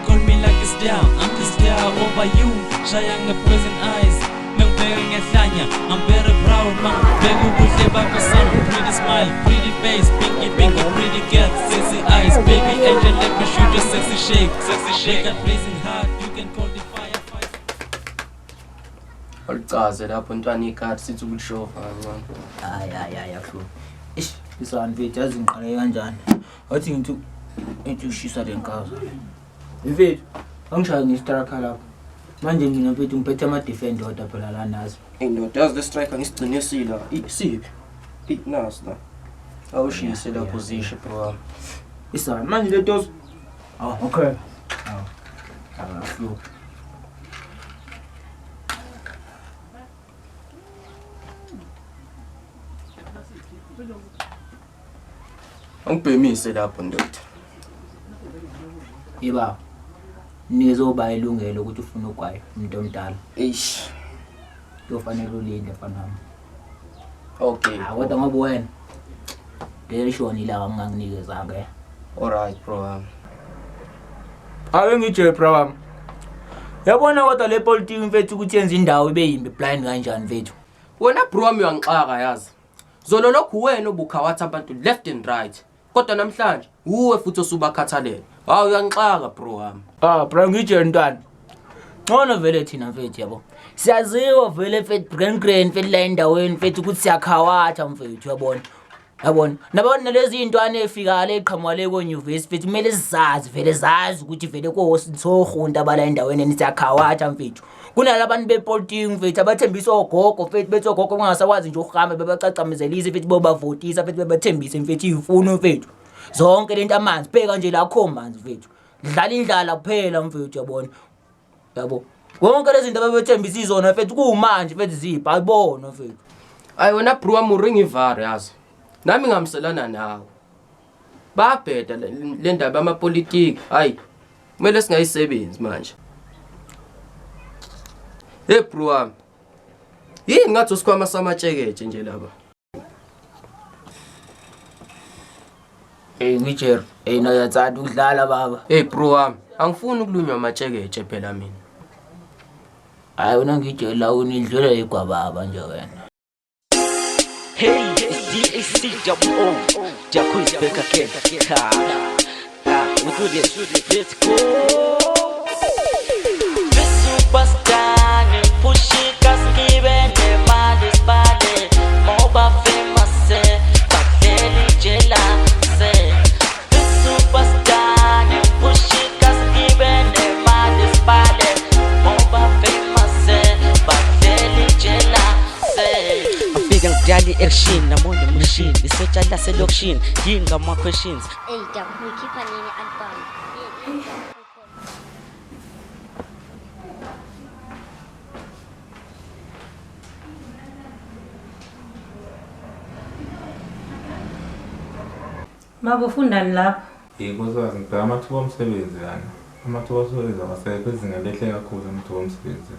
Call me like a star, I'm the star over you. Shayang the present eyes, wearing a thanya. I'm very proud, man. Baby, with the back of sun, pretty smile, pretty face, pinky, pretty girl, sexy eyes. Baby angel, let me shoot your sexy shake. I'm blazing hard, you can call the firefighter. Ulicaze lapho ntwana ikhathi sithi ukushofa man. Hayi akho. Ish, isandvethu yazi ngiqale kanjani. Wathi ngithi ushisa lenkazo. Mfethu, angishaya ngistrike lapho. Manje mina mfethu ngiphethe ama defender kodwa phela la nazo. Indoda yazi le striker ngisigcinisile. Isiphi? Nasi la. Awushise la position bro. Isa manje le toes. Oh, okay. Flow. Angibhemise lapho ndoda. Yeba. Nizoba ilungelo ukuthi ufuna ukwayo umuntu omdala. Eish. Kufanele ulinde fanami. Okay. Kodwa ngoba wena ngeshoni la nganginikeza ke. Alright bro. Ake ngije bro. Yabona kodwa le politics mfethu ukuthi yenza indawo ibe yimbi blind kanjani mfethu. Wena bro wami uyangixaka yazi. Zolo lokhu wena obukhawatha abantu left and right. Kodwa namhlanje uwe futhi osubakhathalele. Hawu uyangixaka bro wami. Bro ngije ntwana. Ngcono vele thina mfethu yabo. Siyaziwa vele mfethu grand mfethu la endaweni mfethu ukuthi siyakhawatha mfethu yabona. Yabona nabona lezi intwana efika le eqhamuka le konyuvesi mfethu kumele sizazi vele zazi ukuthi vele kohosinthorhunta abala endaweni nisiyakhawatha mfethu. Kunalabantu bepolitiki mfethu abathembisa ogogo mfethu bethi ogogo kungasakwazi nje ukuhamba bebacacamizelisa mfethu bobavotisa mfethu bebathembise mfethu izifuno mfethu. Zonke lento amanzi pheka nje la kho manzi mfethu. Dlala indlala kuphela mfethu yabona. Yabo. Konke lezi zinto ababethembisa izona mfethu kumanje mfethu zipha ayibona mfethu. Ayi wena bro wami uringa ivare yazi. Nami ngamselana nawe. Babheda le ndaba yamapolitiki. Hayi. Kumele singayisebenzi manje. Hey bro wami. Yini ngathi usikhwama samatsheketshe nje laba. Ngijero. Nayatsanda udlala baba. Hey bro wami, angifuni ukulunywa amatsheketshe phela mina. Hayi wena ngijelo la unidlula igwababa nje wena. Hey, it's DACWO. Jacko is back again. We do this. Let's go. The superstar, push it, cause given the man is bad. More famous, but very jealous. The superstar, push it, cause given the man is bad. More famous, but very jealous. Daily action, I'm on the machine. The search and selection. Ying got more questions. Hey, we keep an album. Makufundani lapha? Yikozazi ngibheka amathuba omsebenzi yani. Amathuba omsebenzi awasekho izinga lehle kakhulu amathuba omsebenzi.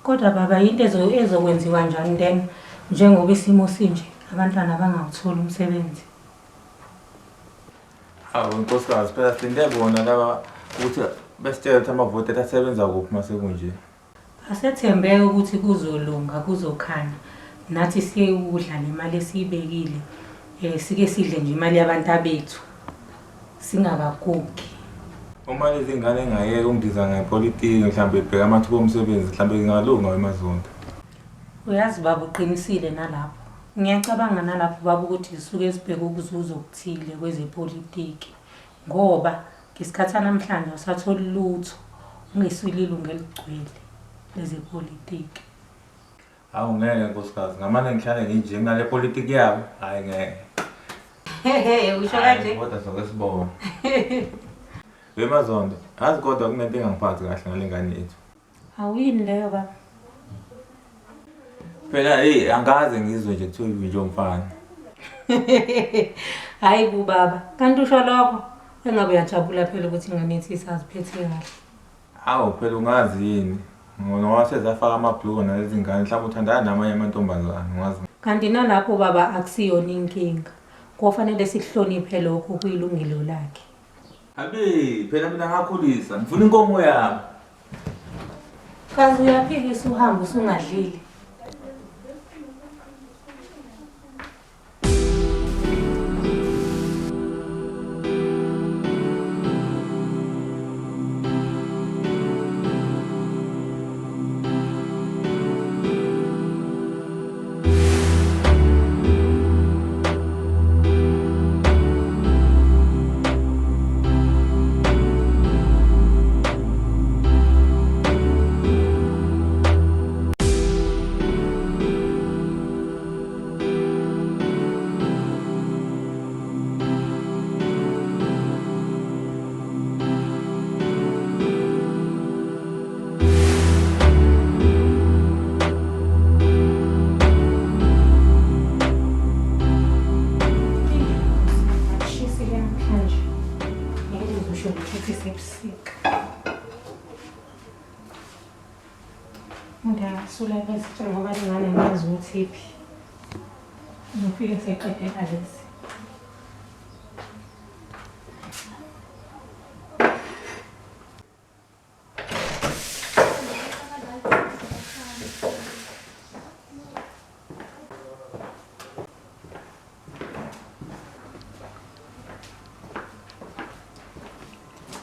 Kodwa baba into ezokwenziwa njani then njengoba isimo sinje abantwana bangawutholi umsebenzi? Hawu nkosikazi phela silinde bona laba ukuthi besitshela ukuthi amavoti asebenza kuphi mase kunje. Asethembeke ukuthi kuzolunga kuzokhana. Nathi siye ukudla nemali esibekile. Sike sidle nje imali yabantu abethu. singakagugi. Uma lezi ngane engayeke ungidiza ngepolitiki mhlawumbe ibheka amathuba omsebenzi mhlawumbe ngalunga emaZonda. Uyazi baba uqinisile nalapho. Ngiyacabanga nalapho baba ukuthi isuke sibheke ukuzuza okuthile kwezepolitiki. Ngoba ngesikhathi namhlanje usathola lutho ungesililo ngeligcwele lezepolitiki. Awu ngeke nkosikazi ngamane ngihlale nginje kunale politiki yabo hayi ngeke. Usho kanje? Kodwa soke sibone. EmaZonda azi kodwa kunento engangiphathi kahle ngale ngane yethu. Awuyini leyo baba? Phela angaze ngizwe nje kuthiwa ivinjo mfana. Hayi kubaba, kanti usho lokho engabe uyajabula phela ukuthi ingane yethu isaziphethe kahle. Awu phela ungazi yini? Ngoba wasezafaka amabhluko nalezi ngane mhlawumbe uthandana namanye amantombazane ungazi. Kanti nalapho baba akusiyona inkinga. Kufanele sihloniphe lokho kuyilungelo lakhe. Abi phela mina ngakhulisa ngifuna inkomo yami. Kazi uyaphikisa uhambe usungadlili. Ngiyasula bese ngoba ingane ngazi ukuthi iphi. Ngifike seqedela lesi.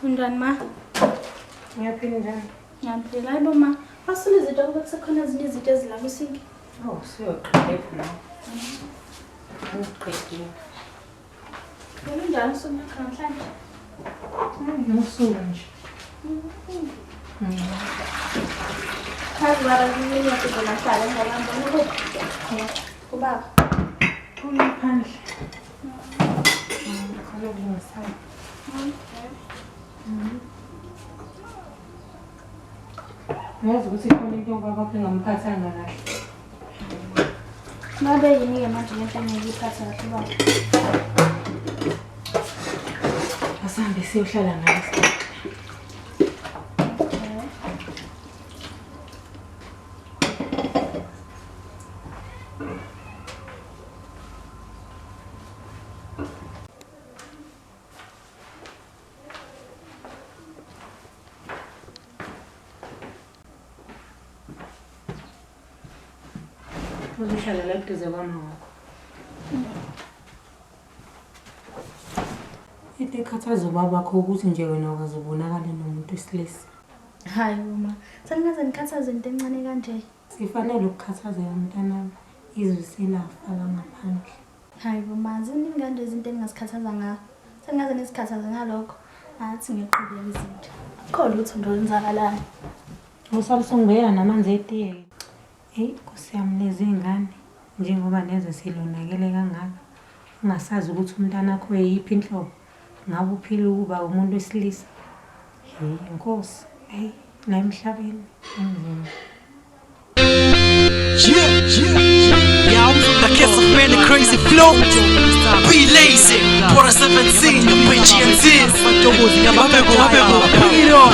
Undani ma? Ngiyaphila njani? Ngiyaphila. Hayi bo ma, basule izinto ukuthi sekhona ezinye izinto ezila kusinki. Oh, siyoqedela la. Ngiqedile. Yena njani usunyaka namhlanje? Ngisuka nje. Kazi baba ngiyini yakho nahlala ngabambona ukuthi ubaba Phandle. Khona kulungisana. Ngazi ukuthi khona into ubaba engamphathanga kahle. Ngabe yini-ke manje lento engiyiphatha kahle baba? Asambe siyohlala ngaso. Uzohlala la eduze kwami wakho. Into ekhathaza ubaba wakho ukuthi nje wena awukazobonakala nomuntu wesilisa. Hayi uma, seningaze nikhathaze into encane kanje. Sifanele ukukhathazeka mntanami, izwe selafa la ngaphandle. Hayi uma, ziningi kanje izinto engingazikhathaza ngazo. Seningaze nisikhathaze ngalokho. Athi ngiqhubeke izinto. Khona ukuthi ndolenzakalayo. Usalusongibeka namanzi etiye. Hey, kusiyami lezi ngane njengoba neze silonakele kangaka. Ungasazi ukuthi umntana wakho uyiphi inhlobo. Ngabe uphila ukuba umuntu wesilisa. Hey, Nkosi. Hey, la emhlabeni enzima. Yeah, I'm from the case of many crazy flow. Be lazy, for a 17, the PGNZ. Bring it on.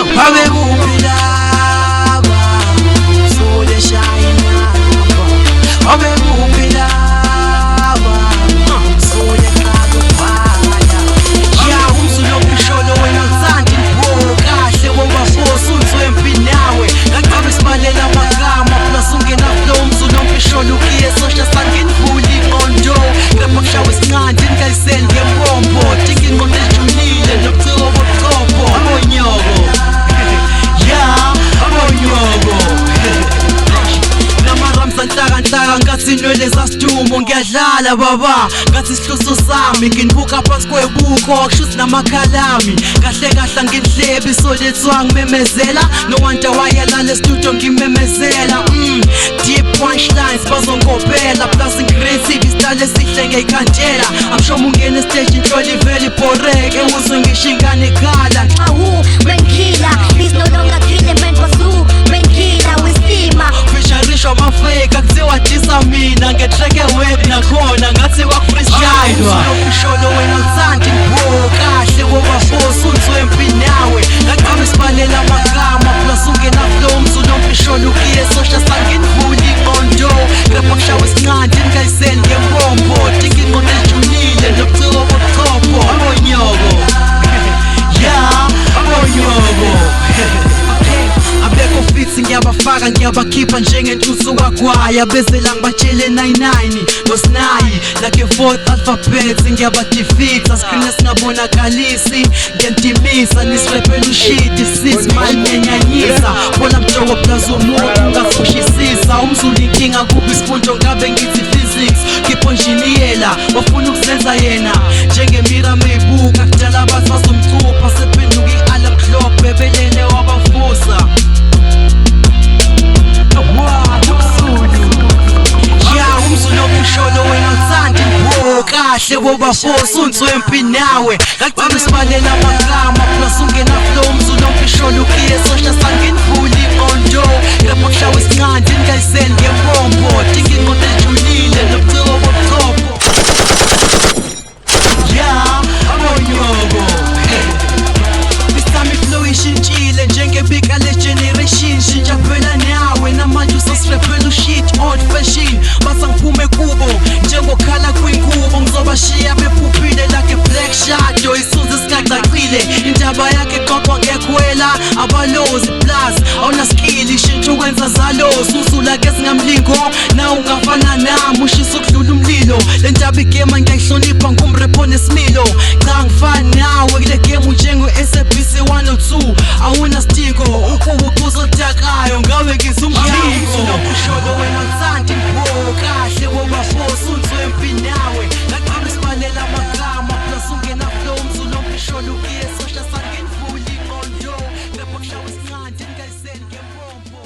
Ngapha kushawa isincane ngingalisele ngempompo thinking ngomeshulile ngiyakhala baba ngathi isihloso sami nginibuka phansi kwebuko shuthi namakhalami kahle kahle nginhlebi solethwa ngimemezela no wonder wayelala studio ngimemezela deep punchlines bazongopela plus aggressive isitale sihle ngeyikhandela I'm sure mungena stage inhloli vele iboreke uzwe ngishingane ekhala awu menkila is no longer killing men for Zulu menkila wisima fisharisho mafake kuthiwa disa mina ngetrack eweb nakhona ngathi freestyle usholo wena uthandi bro kahle woba force unzwempi nawe ngaqala isibalela amagama plus ungena flow umzulu omfisholo ukiye sosha sanginivuli ngondo lapha kushawa isincane ngayiseli ngempompo thinking ngoba ejulile nokuciko bochopho abonyoko yeah abonyoko abekho fithi ngiyabafaka ngiyabakhipha njengentuthu kwagwaya bese la ngibatshele 99 nosinayi like 4th alphabet ngiyabadefeata screen esingabonakalisi ngiyandimisa nisirepela ushiti sis manyenyanyisa bona mjowo plus umuntu ngafushisisa umzulu inkinga kubi isifundo ngabe ngithi physics kipho engineer wafuna ukusenza yena njengemira meyibuka kudala abantu bazomcupha sephenduka i-alarm clock bebelele wabafusa umzulu omfisholo wena uthandi bro kahle woba force unzwempi nawe ngaqala isibalela amagama plus ungena flow umzulu omfisholo ukiye sosha sanginivuli ngondo lapha kushawa isincane ngayiseli ngempompo thinking ngoba ejulile nobuciko bobuchopho yeah abonyoko Isami flow ishintshile njengebika le-generation shintsha phela nawe namanje usasirepela ushit old fashion basa ngiphume kubo njengokhala kwinkubo ngizobashiya bephuphile like a black shadow isuzwe sikacacile indaba yakhe qoqwa ngekhwela abalozi plus awunaskill ishintsha ukwenza zalozi usula ke singamlingo na ungafana nami ushisa ukudlula umlilo le ndaba igame ngiyayihlonipha ngumrepo nesimilo cha ngifana nawe kule game unjengo-Mcebisi 102 awuna stingo ukuwuphuzo otakayo ngawe ngizumhlingo usholo wena uthandi bro kahle woba force unzwempi nawe ngaqala isibalela amagama plus ungena flow umzulu omfisholo ukiye sosha sanginivuli ngondo lapha kushawa isincane ngayiseli ngempompo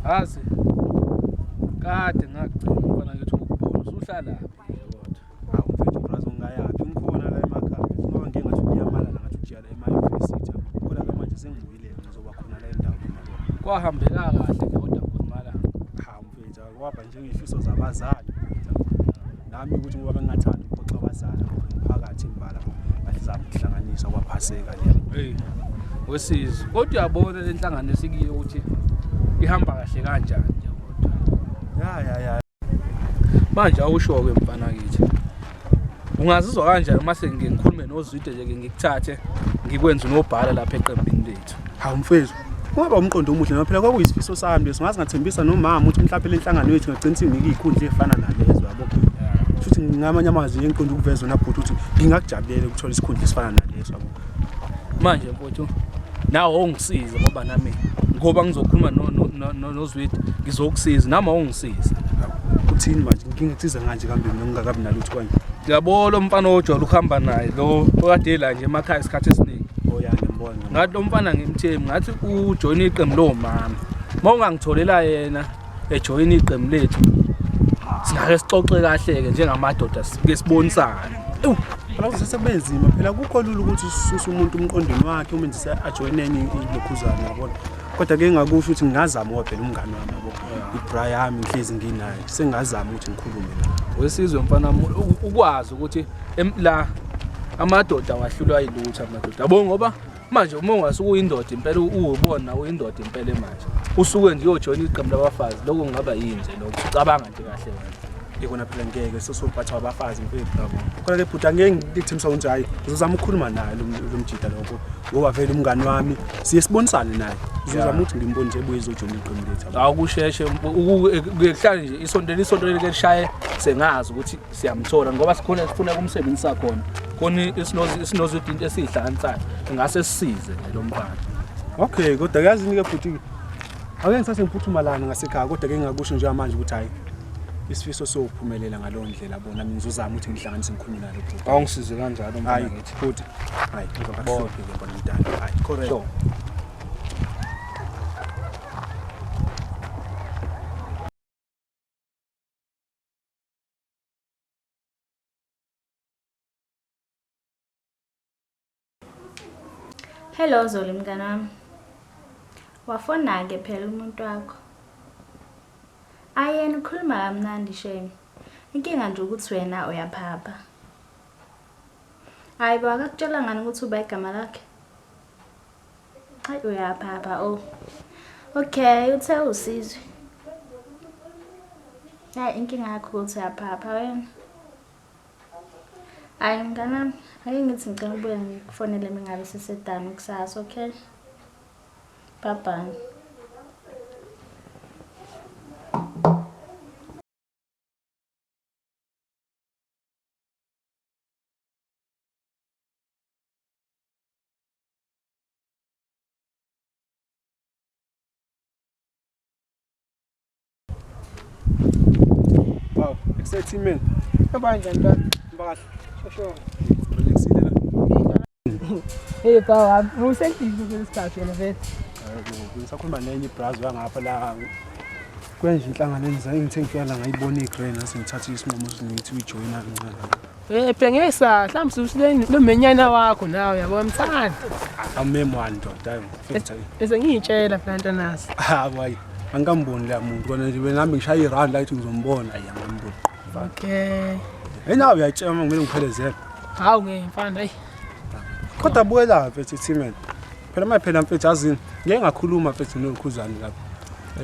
Hazi kade ngagcina ukubona ngithi ukubona usuhlala hawu mfethu brazo ngayapi ngikhona la emakhaya ngoba ngeke ngathi uyamala la ngathi ujiyala ema-university kodwa ke manje sengivuyile ngizoba khona la endaweni kwahambeka kahle kodwa kuzimalanga hawu mfethu kwaba njengefiso zabazali nami ukuthi ngoba bengingathanda ukuxoxa abazali phakathi imbala bazama ukuhlanganisa kwaphaseka le wesizo kodwa uyabona le nhlangano esikiyo ukuthi ihamba kahle kanjani nje kodwa ya manje awusho-ke mfana kithi ungazizwa kanjani uma sengikhulume nozwide nje-ke ngikuthathe ngikwenze unobhala lapha eqembini lethu hawu mfethu kungaba umqondo omuhle noma phela kwakuyisifiso sami leso ngaze ngathembisa nomama ukuthi mhlawumbe le nhlangano yethu ngagcina nginika iy'khundla ey'fana nalezo yabo futhi ngamanye amazwi ngiqonda ukuveza wona bhuti ukuthi ngingakujabulela ukuthola isikhundla esifana naleso yabo manje mfowethu nawe ungisiza ngoba nami ngoba ngizokhuluma nozwide ngizokusiza nami awungisiza uthini manje ngingikusiza kanje kambe mina ngingakabi nalutho kwanje ngiyabona umfana ojwayele ukuhamba naye lo okade la nje emakhaya isikhathi esiningi ngiyambona ngathi lo mfana ngimthembi ngathi ujoyina iqembu lomama uma ungangitholela yena ejoyina iqembu lethu singake sixoxe kahle-ke njengamadoda sike sibonisane phela kusesebenzima phela kukho lula ukuthi ususe umuntu umqondweni wakhe umenzise ajoyineni ilokhuzana yabona Kodwa ke ngakusho ukuthi ngingazama ngoba phela umngani wami yabo. Ibra yami inhlezi nginayo. Sengazama ukuthi ngikhulume naye. Wesizwe mfana ukwazi ukuthi la amadoda awahlulwa yilutho amadoda. Yabo ngoba manje uma ungasuka uyindoda impela ubona uyindoda impela manje. Usuke nje uyojoina iqembu labafazi lokho kungaba yinje lokho. Ucabanga nje kahle wena. Ikona phela ngeke sesophatha abafazi mfethu yabo. Kodwa ke bhuti angeke ngikuthemisa ukuthi hayi uzozama ukukhuluma naye lo mjida lokho. Ngoba vele umngani wami siye sibonisane naye. Uzozama ukuthi ngimbone nje ebuye ezojoina iqembu lethu. Akusheshe ukuhlala nje isonto leli lishaye sengazi ukuthi siyamthola ngoba sikhona sifuna kumsebenzisa khona. Khona isinozo into esihlanganisayo ngase sisize lo mfana. Okay, kodwa yazi ke bhuti ake ngithathe ngiphuthuma lana ngasekhaya kodwa ke ngingakusho nje manje ukuthi hayi isifiso sokuphumelela ngalowo ndlela bona mina ngizozama ukuthi ngihlanganise ngikhulume nalo bhuti. Awungisize kanjalo mfana ngithi bhuti. Hayi ngizokubona ke bona mntana. Hayi correct. Hello Zulu mngani wami. Wafona ke phela umuntu wakho. Ayena ukhuluma kamnandi shame. Inkinga nje ukuthi wena uyaphapha. Hayi bakakutshela ngani ukuthi uba igama lakhe? Hayi uyaphapha oh. Okay, uthe usizwe. Hayi inkinga yakho ukuthi uyaphapha wena. Hayi mngani wami, ake ngithi ngicela ubuye ngikufonele mingabe sesedana kusasa, okay? Bye bye. Wow, exciting man. Kabanje ntwana. Mbahle. Shosho. Relaxile la. Hey bawa, usengithi kulesikhathi wena vele. Ngisakhuluma nenye ibrazz wangapha la. Kwenje inhlangano engithe ngifika la ngayibona igrain asengithatha isinqumo sokuthi ujoina kancane. Phela ngesa, mhlawumbe usileni lo menyana wakho nawe yabo mthanda. Amemwani ndoda. Bese ngiyitshela phela ntanasi. Hayi. Angikamboni la muntu kona nje nami ngishaya iround la ithi ngizombona ayi angamboni. Okay. Nawe uyatshela ngeke ngiphelezele. Hawu ngemfana hayi. Kodwa buwela mfethu Timen. Phela manje phela mfethu azini ngeke ngakhuluma mfethu nokhuzani lapha.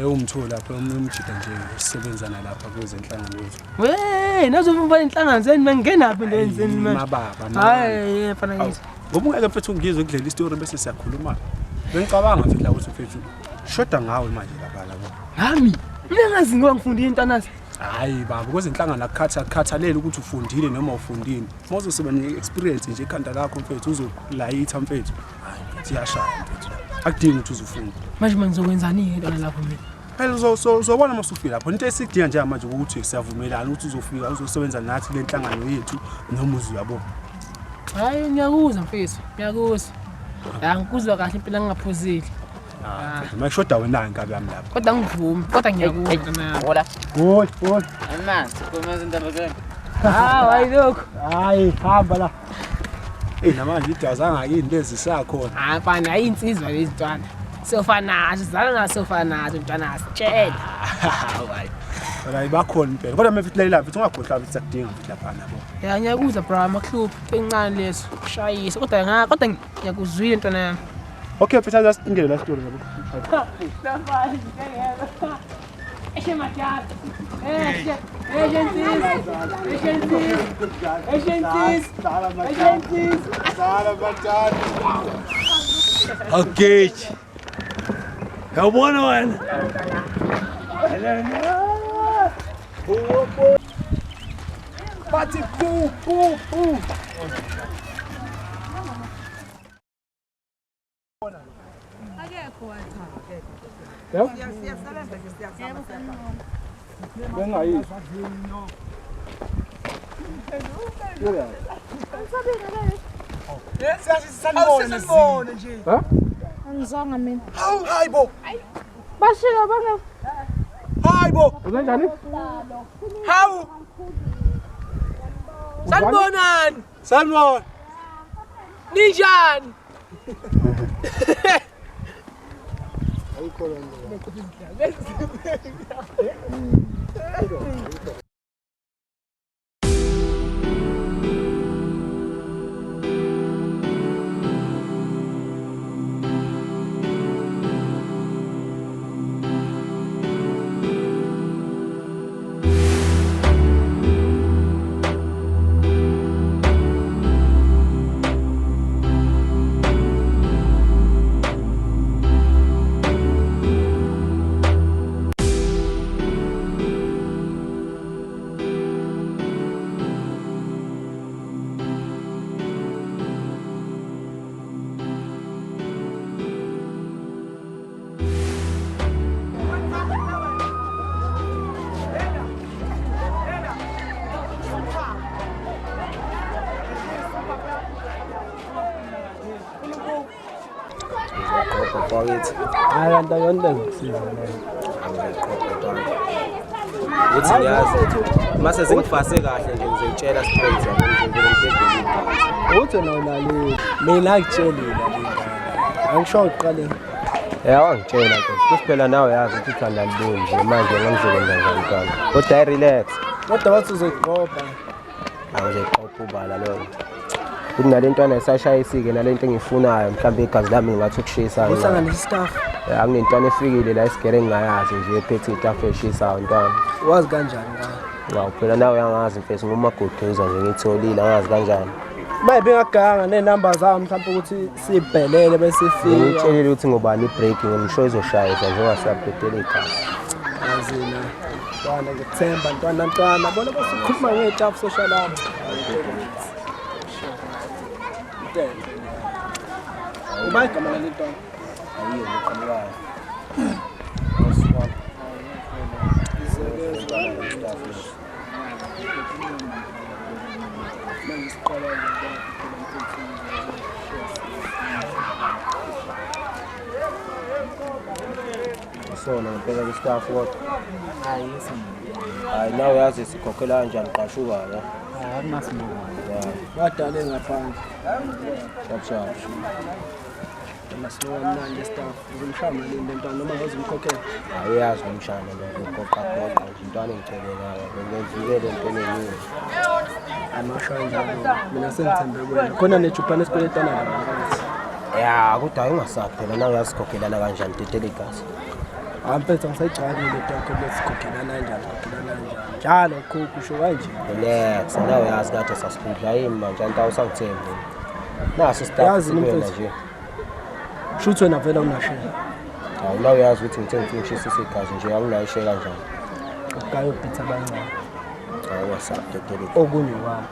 Umthola lapha umjida nje usebenzana lapha kwezenhlangano yethu. We, nazovumba inhlangano zeni mangenaphi lenzeni manje? Mababa. Hayi mfana ngithi. Ngoba ungeke mfethu ngizwe kudlela istory bese siyakhuluma. Bengicabanga mfethu la ukuthi mfethu shoda ngawe manje lapha la. Nami mina ngazi ngoba ngifundile intanasi. Hayi baba kwezenhlangano akukhathalele ukuthi ufundile noma ufundile. Mawuzosebenza ne-experience nje ekhanda lakho mfethu uzolayitha mfethu. Hayi mfethu iyashaya mfethu. Akudingi ukuthi uzufunda. Manje mangizokwenzani ke lapho mina? Phela uzobona masufika lapho. Into esikudinga nje manje ukuthi siyavumelana ukuthi uzofika uzosebenza nathi le nhlangano yethu noma uzuyabo. Hayi ngiyakuzwa mfethu, ngiyakuzwa. Angikuzwa kahle impela ngingaphuzile. Makushoda wena inkabi yami lapha. Kodwa ngivumi, kodwa ngiyakuzwa nawe. Hola. Hoy. Amanzi, kumenza indaba zenu. Hayi lokho. Hayi hamba la. Namanje idazanga yini lezi sakhona. Mfana ayinsizwa lezi ntwana. Sofana nazo, zala ngasofana nazo ntwana sitshela. Hayi. Hayi bakhona impela. Kodwa mfethu layila mfethu ungakhohlwa ukuthi sakudinga mfethu lapha nabo. Ya ngiyakuzwa bra amaklub encane leso. Kushayisa kodwa ngiyakuzwile ntwana yami. Okay mfethu asingene la story yabo. Nafani ngeke. Eshe matata. Okay. Yawubona wena. Bathi pu. Akekho wathi. Yebo. Siyasebenza nje siyasebenza. Bengayi. Sanibone nje. Ha? Angizange mina. Hayibo. Bashilo bange. Hayibo. Uzenjani? Hawu. Sanibonani. Sanibona. Ninjani? Bakithi. Hayi kanti ayonto engikusiza leyo. Uthi ngiyazi. Mase sengifase kahle nje ngizotshela straight yabo ngizokwenza Uthi nawulaleli. Mina ngitshelile lingane. Angisho uqale. Wangitshela nje. Kusiphela nawe yazi ukuthi uthanda liboni nje manje ngangizokwenza njani kana. Kodwa relax. Kodwa wathi uzoyiqopha. Awuzoyiqopha ubala lokho. Kuthi nalentwana esashayisike nalento engifunayo mhlawumbe igazi lami ngathi ukushisa. Usanga nestaff. Kunentwana efikile la isigere engingayazi nje ephethe itafu eshisayo ntwana. Wazi kanjani ngayo? Phela nawe uyangazi mfethu ngumagoduza nje ngitholile angazi kanjani. Mayibe ngaganga nenamba zami mhlawumbe ukuthi sibhelele bese sifika. Ngitshelile ukuthi ngubani ibreak ngisho izoshayisa njengoba siyabhedela igazi. Yazina. Ntwana ngikuthemba ntwana bona basikhuluma ngetafu social lami. Uba igama lentwana. Ayiyo ngiqhamukayo. Sona ngempela kwistaff kodwa. Hayi nawe yazi sikhokhela kanjani qashuka la. Akunasimanga. Wadale ngaphandle. Shap. Masiwa mnandi staff. Uzimshama lini ntwana noma ngozimkhokhela. Ayazi ngomshana lo uqoqa nje intwana engichelelayo ngenzikele entweni eningi. Amasho njalo. Mina sengithembe kuwena. Khona neJupane esipeletana la. Kodwa ayingasaphela nawe yasikhokelana kanjani tetele igazi. Mfethu ngisayijwayele takho lesikhokelana kanjani. Njalo khokho usho kanje. Relax nawe yazi kade sasikudla yini manje anti awusangithembi. Naso staff kuwena nje. Shuthe wena vela unashiya. Nawe yazi ukuthi ngithe ngishisa isigazi nje anginayishe kanjani. Ukayo pizza bancane. Wasaphi tetele. Okunye wami.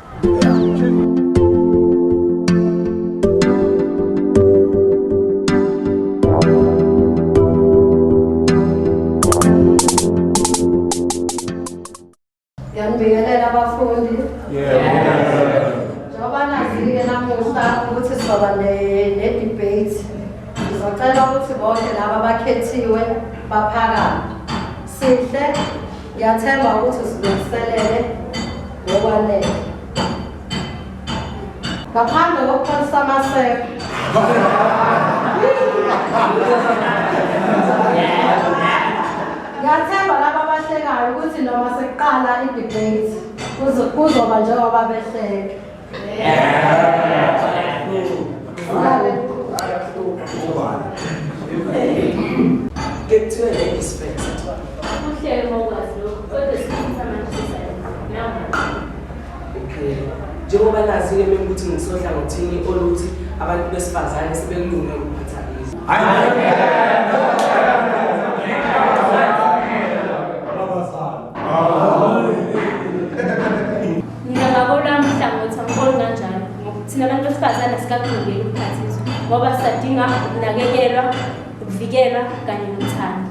Yanibingelela abafundi. Njengoba nazike namuhla ukuthi sizoba ne-debate. Ngizocela ukuthi bonke laba abakhethiwe baphakame. Sihle, ngiyathemba ukuthi silungiselele ngokwanele. Ngaphandle kokupholisa amaseko. Ngiyathemba laba abahlekayo ukuthi noma sekuqala i-debate kuzoba njengoba behleka. Kuthiwe le-respect. Uhlelo mokwazi lokho, kodwa sikhathi manje Okay. Njengoba nazi-ke mina ukuthi ngisohlangothini oluthi abantu besifazane sebekulungele ukuphatha izwe. Mina ngakolwami uhlangothi angiboni kanjalo. Thina abantu besifazane asikakulungeli ukuphatha izwe ngoba sisadinga ukunakekelwa, ukuvikelwa kanye nothando.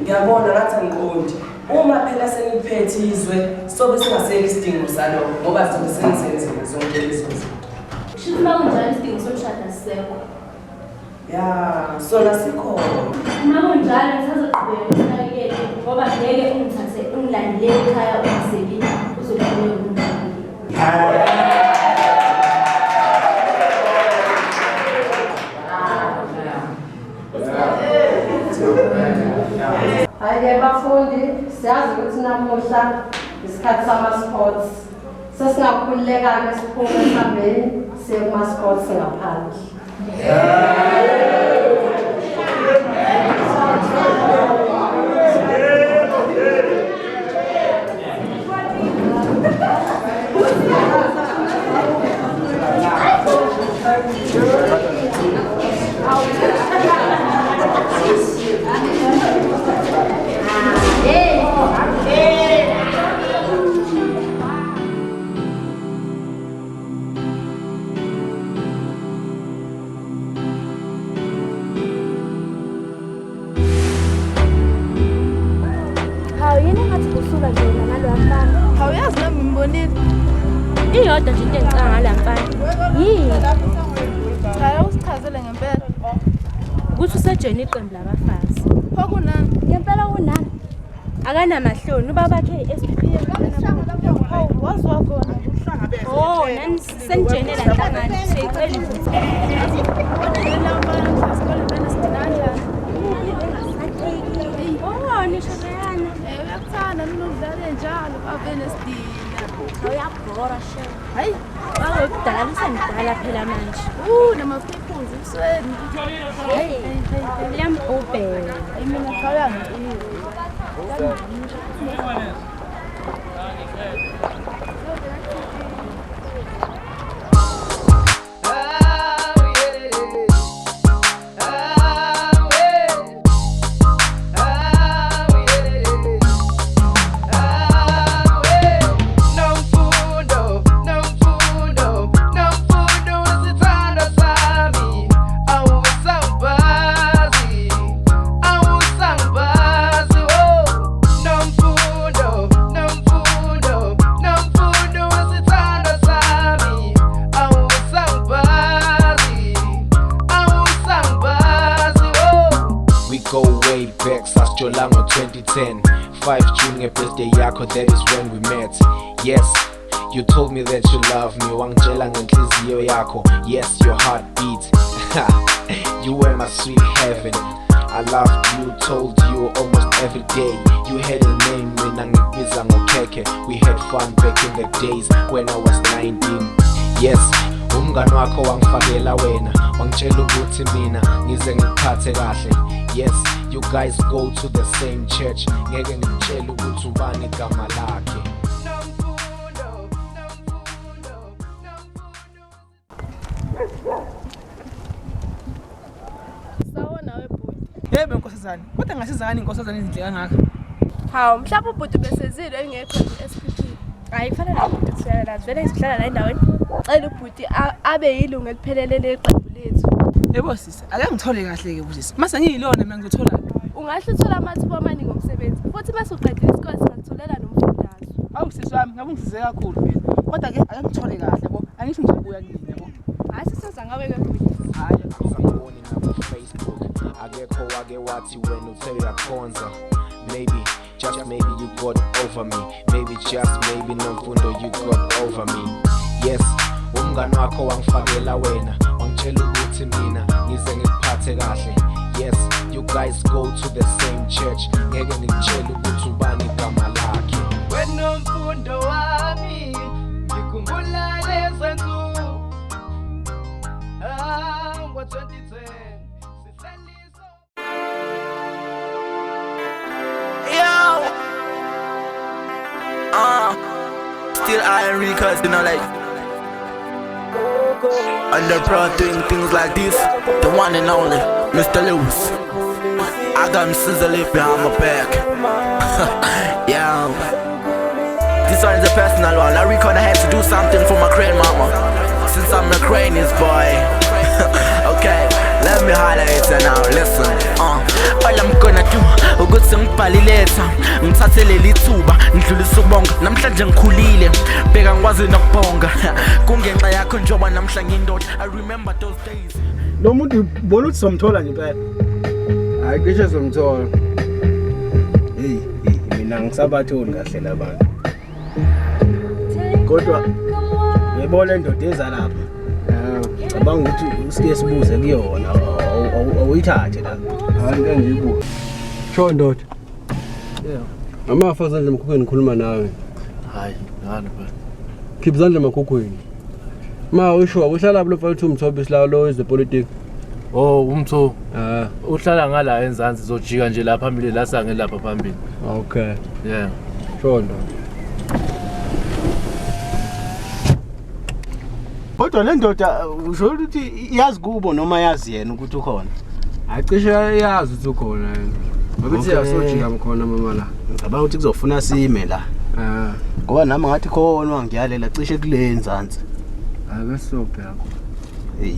Ngiyabona ngathi angiqondi. Uma phela seniphethe izwe sobe singasekho isidingo salokho ngoba sizobe senizenzile zonke lezo zinto. Shifuna kunjani isidingo somshado asisekho? Sona sikhona. Uma kunjalo ngisazoqhubeka usinakekele ngoba ngeke ungithathe ungilandele ekhaya ungisekile uzoqhubeka ukunakekela. ukuthi namuhla isikhathi sama-sports. Sesingakhululeka-ke siphume esihambeni siye kuma-sports ngaphandle. Awuyazi nami ngimbonile. Iyodwa nje into engicanga ngala mfana. Yini? Cha, usichazele ngempela. Ukuthi usejoyine iqembu labafazi. Pho kunani? Ngempela kunani? Akanamahloni ubaba bakhe SPP. Wazwa khona. Oh, nani sengijoyine la nhlangano seyicela ukuthi. Wona la mfana sasikole bena sidinanja. Oh, nisho bayana. Uyakuthanda nodlala njalo avele sidina. Awuyabhora she. Hayi, bakudala usengidala phela manje. Namaphiphuzi ebusweni. Hey, liyambhubhela. Mina khaya ngini. Lango 2010 5 June birthday yakho, that is when we met. Yes, you told me that you love me. Wangitshela ngenhliziyo yakho. Yes, your heart beats. You were my sweet heaven. I loved you, told you almost every day. You had a name, mina ngikubiza ngokhekhe. We had fun back in the days when I was 19. Yes, umngani wakho wangifakela wena. Wangitshela ukuthi mina ngize ngikuphathe kahle. Yes, you guys go to the same church. Ngeke ngitshela ukuthi ubani igama lakhe. Sawona webhuti. Yebo nkosazana. Kodwa ngasizakani inkosazana izinhle kangaka? Hawu, mhlawumbe ubhuti besezile engeqembu SPP. Hayi kufanele ubhuti sihlala la. Vele sihlala la endaweni. Cela ubhuti abe yilunga eliphelele leqembu lethu. Yebo sisi, ake ngithole kahle ke busisi. Mase ngiyilona mina ngizothola. Ungahle uthola amathuba amaningi ngomsebenzi. Futhi mase uqedile isikole singakutholela nomfundazo. Awu sisi wami, ngabe ngisize kakhulu wena. Kodwa ke ake ngithole kahle yabo. Angithi ngizobuya kini yabo. Hayi sisenza ngawe ke bhuti. Hayi akuboni na Facebook. Akekho wake wathi wena useyakhonza. Maybe, just maybe you got over me. Maybe just maybe nomfundo you got over me. Yes, umngani wakho wangifakela wena. Wangitshela ukuthi mina ngize ngikuphathe kahle. Yes, you guys go to the same church. Ngeke ngitshela ukuthi ubani igama lakhe. Wena umfundo wami ngikhumbula lezenzu. Ngo 2010 still iron cause you know like under proud doing things like this. The one and only Mr. Lewis. I got him sizzling behind my back. Yeah. This one is a personal one. I reckon I had to do something for my grandmama since I'm a Chinese boy. Okay, let me highlight it now. Listen. All I'm gonna do ukuthi ngibhaliletha ngithathele lithuba ngidlulisa ubonga namhlanje ngikhulile bheka ngikwazi nokubonga kungenxa yakho njoba namhla ngindoda. I remember those days. Lo muntu bona ukuthi somthola nje impela. Hayi ngisho somthola. Mina ngisabatholi kahle labantu. Kodwa ngibona indoda eza lapha. Cabanga ukuthi usike sibuze kuyona awuyithathe la. Hayi ngeke ngiyibuze. Sho ndoda. Amafa izandla emakhukhwini ngikhuluma nawe. Hayi, ngani phela. Khipha izandla emakhukhwini. Ma usho uhlala lapho mfowethu Mcebisi la lo wezepolitiki. Oh, umtho. Uhlala ngala enzansi zojika nje lapha phambili la sange lapha phambili. Okay. Yeah. Shondo. Kodwa le ndoda usho ukuthi iyazi kubo noma yazi yena ukuthi ukhona. Acishe yazi ukuthi ukhona yena. Ngokuthi asojika mkhona mama la. Ngicabanga ukuthi kuzofuna sime la. Ngoba nami ngathi khona wangiyalela cishe kule enzansi. Akasophe yakho. Hey.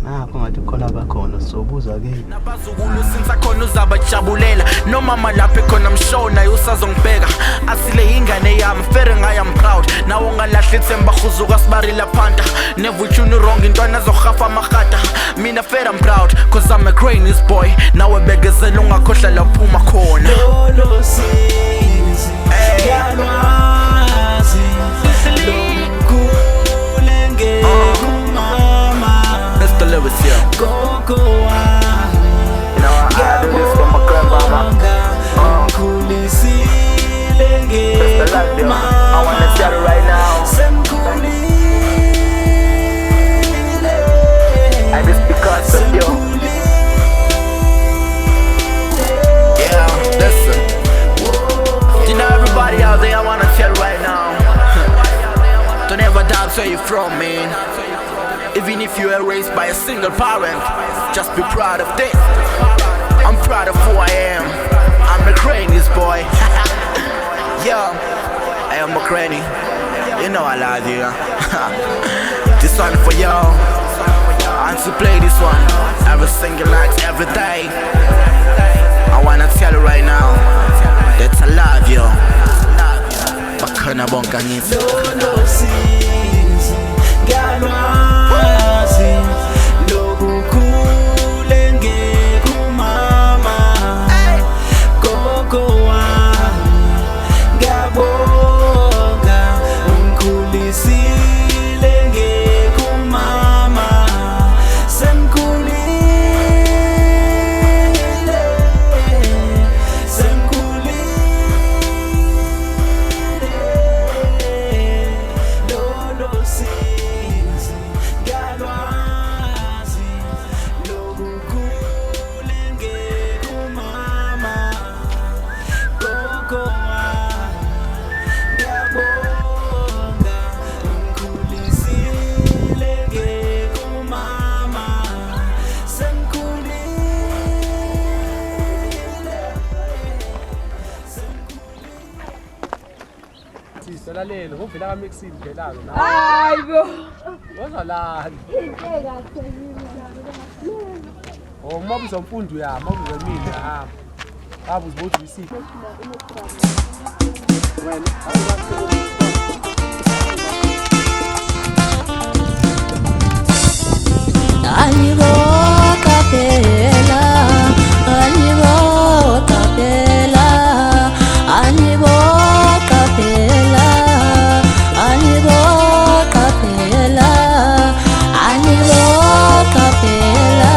Nakho ngathi khona abakhona sobuza ke. Nabazukulu sinsakhona uzabajabulela noma malapha ekhona mshona usazongibheka asile ingane yami fere ngaye am proud nawo ungalahli ithemba khuzuka sibarila phanta never tune wrong intwana zohafa amahata mina fere am proud cause I'm a crazy boy nawe begezela ungakhohla laphuma khona lolo sinzi yalwazi lokulenge Mr. Lewis here. Gogo wami. You know, I do this for my grandmama. That's the life, yo. I wanna tell you right now. And it's because of you. Yeah, listen. You know, everybody out there, I wanna tell you right now. Don't ever doubt where you're from, man. Even if you were raised by a single parent, just be proud of this. I'm proud of who I am. I'm a crazy boy. Yeah, I am a cranny. You know I love you. This one for y'all. And to play this one every single night, every day. I wanna tell you right now that I love you. Bakana bonka nisi. Galwazi lokukhulenge kumama gogo wami ngiyabonga ungikhulisile ngekumama sengikhulile lolo sinzi galwazi lokukhulenge kumama gogo wami ngiyabonga ungikhulisile ngekumama Sisalalele ngovela ka Mcebisi ngelalo la. Hayibo. Wozalani? Ingeka sengizama. Oh, mabuza umfundo ya, mabuza mina hamba. Abuza bothi isipho. Wena, Aniboka pela, aniboka pela, aniboka pela, aniboka pela, aniboka pela,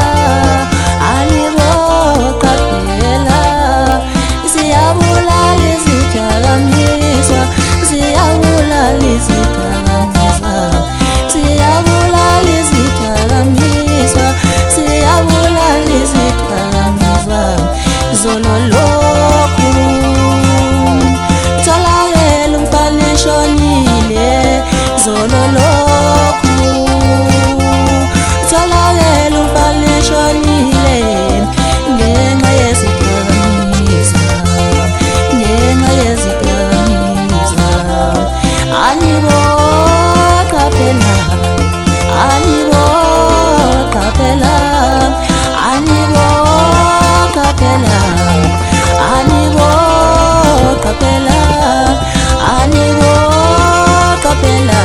aniboka pela. Siyabulala izithakamizwa, siyabulala izithakamizwa, siyabulala izithakamizwa, siyabulala izithakamizwa. Zololokhu tholakele umfana eshonile, zololokhu tholakele umfana eshonile ngenxa yezithakamizwa, ngenxa yezithakamizwa. Aniboka phela, aniboka phela, aniboka phela, aniboka phela, aniboka phela,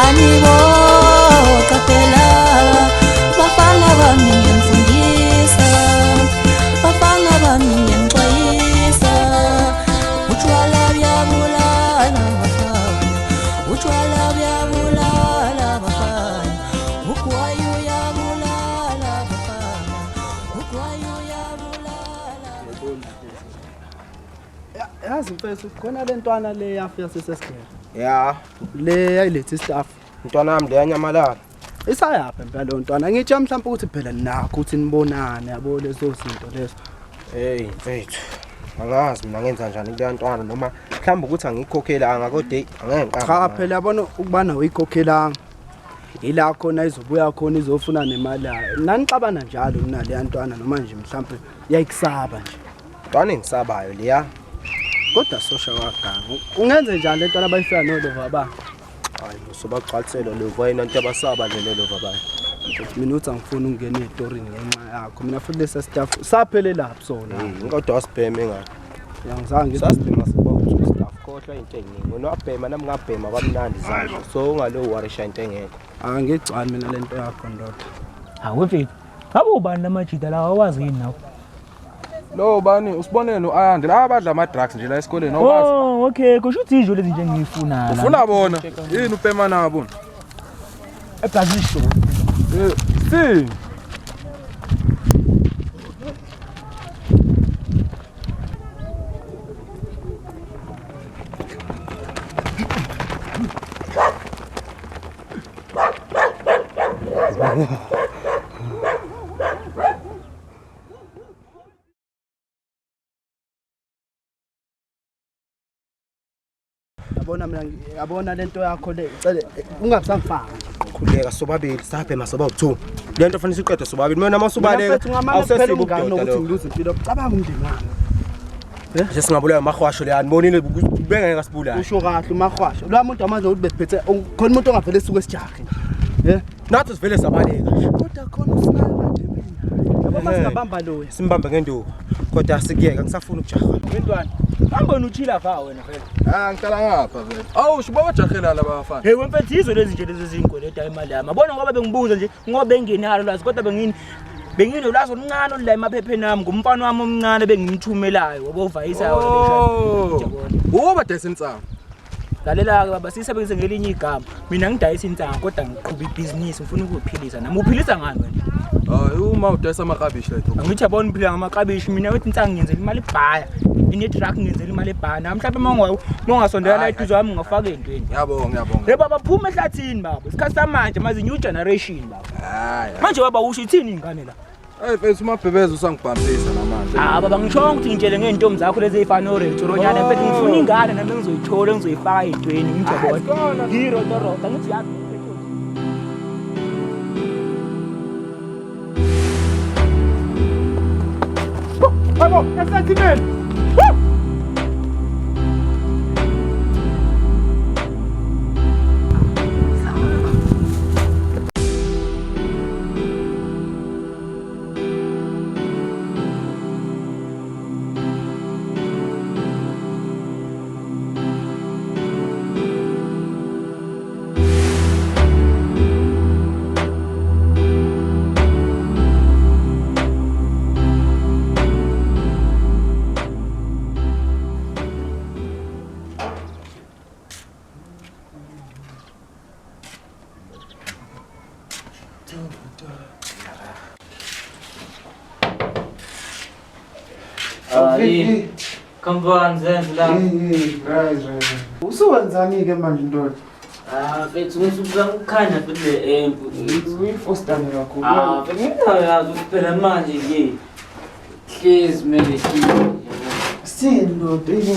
aniboka phela. Bafana bami ngiyamfundisa, bafana bami ngiyamxwayisa, utshwala buyabulala bafana. yazi mfethu khona lentwana le yafika sesesigela ya le yayilethe staff intwana yami leyanyamalala isayapha impela lo ntwana ngithi mhlawumbe ukuthi phela nakho ukuthi nibonane yabo lezo zinto lezo hey mfethu angazi mina ngenza njani kule ntwana noma mhlawumbe ukuthi angikhokhelanga kodwa angeke cha phela yabona ukubana uyikhokhelanga ila khona izobuya khona izofuna nemali yayo nanixabana njalo kunale yantwana noma nje mhlawumbe yayikusaba nje ntwana engisabayo leya kodwa sosha waganga ungenze njani le ntwana bayifika nolova ba hayi sobaqhalisela lova yena into abasaba lelova bayo mina uthi angifuni ukungena estorini ngenxa yakho mina futhi lesa staff saphele lapho sona kodwa wasibheme ngakho yangizange sasibhema sibawu staff khohlwa into eningi wena wabhema nami ngabhema kwamnandi zanje so ungalo warisha into engekho angigcwali mina lento yakho ndoda awufiki ngabe ubani namajida lawa awazi yini nawe lo bani usibonene noAndre abadla ama drugs nje la esikoleni nobazi oh okay kusho ukuthi ijo lezi nje ngiyifuna ufuna bona yini upema nabo ebhazisho si yabona lento yakho le cele ungabusangifaka khuleka sobabili sabhema sobawu2 lento fanele siqede sobabili mina masubaleka awusesibo ukuthi ngiluze impilo cabanga umndeni wami nje singabulawa amahwasho le yanibonile bengeke ngasibulala usho kahle umahwasho lo muntu manje uthi besiphethe khona umuntu ongavele esuku esijahe nathi sivele sabaleka kodwa khona usinaka nje mina yabo masingabamba lo simbambe ngenduku kodwa sikuyeka ngisafuna ukujaha bentwana hambona uchila pha wena phela ngihlala ngapha vele awu shibo bajahela laba bafana hey wemfethu izwe lezi nje lezi zinkweleta imali yami abona ngoba bengibuza nje ngoba benginalo lwazi kodwa benginolwazi oluncane olula emaphepheni ami ngumfana wami omncane bengimthumelayo wabovayisa uba dayisa insango lalela-ke baba sisebenzise ngelinye igama mina ngidayisa insango kodwa ngiqhuba ibhizinisi ngifuna ukuyiphilisa nami uphilisa ngani wena hayi uma udayisa amaklabishi la angithi yabona uphila ngamaklabishi mina wethi insango ngiyenzela imali ebhaya ine-truck ngiyenzela imali ebhaya nami mhlawumbe mongasondela la eduze wami ngafaka entweni ngiyabonga ye baba phuma ehlathini baba isikhathi samanje maze new generation baba manje baba usho ithini ingane la hey mfethu umabhebeza usangibhambisa namanje baba ngishonga ukuthi ngitshele ngeentombi zakho lezi ezifana noRetoronyana mfethu ngifuna ingane nami engizoyithola engizoyifaka entweni ngijabona ngirotorota ngithi yazi Vamos, exatamente! Kambani zenza uswenzani-ke manje ndoda mfethu ngisuka ukukhanya futhi le-empu uyifostane kakhulu nginayazi ukuthi phela manje-ke hlezi kumele sini ndoda ibo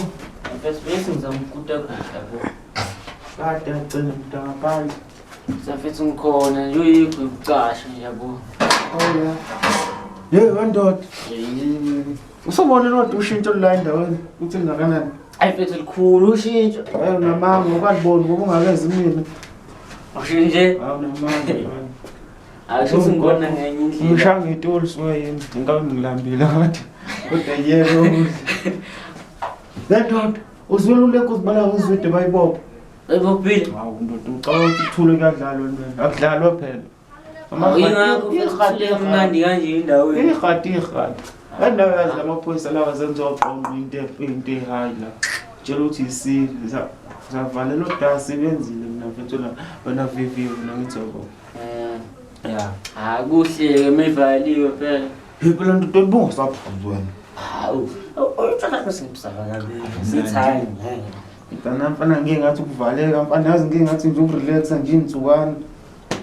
mfethu bese ngizama ukutakuda bo kade agcine mntangaphansi mfethu ngikhona nje uyikho ukucasha yabo ye wandoda usobona nodwa ushintsho la endaweni uthi ngakanani hayi mfethu likhulu ushintsho unamanga ukaliboni ngoba ungakenzi mina ushintshe awunamanga akuthi ngibona ngenye indlela ngishaya ngetoli siwayini ngikabe ngilambile kade kodwa yebo lendoda uzwela ulekho uzibala ngizwede bayibopha bayibopile hawu ndoda ucabanga ukuthi kuthule kuyadlalwa wena akudlalwa phela ingakho futhi mnandi kanje indawo ihati endawo yazi lamaphoyisa lawa zenziwa qombo into ehayi la tshela ukuthi isile zavalelwa odala sebenzile mina mfethu la wena viviwe nangithobo kuhle-ke mayivaliwe phela phela nto bongasaphuzi wena hawu Utshwala besimsaka ngabe. Sithini. Mntana mfana ngeke ngathi ukuvaleka mfana yazi ngeke ngathi nje ukurelaxa nje insukwana.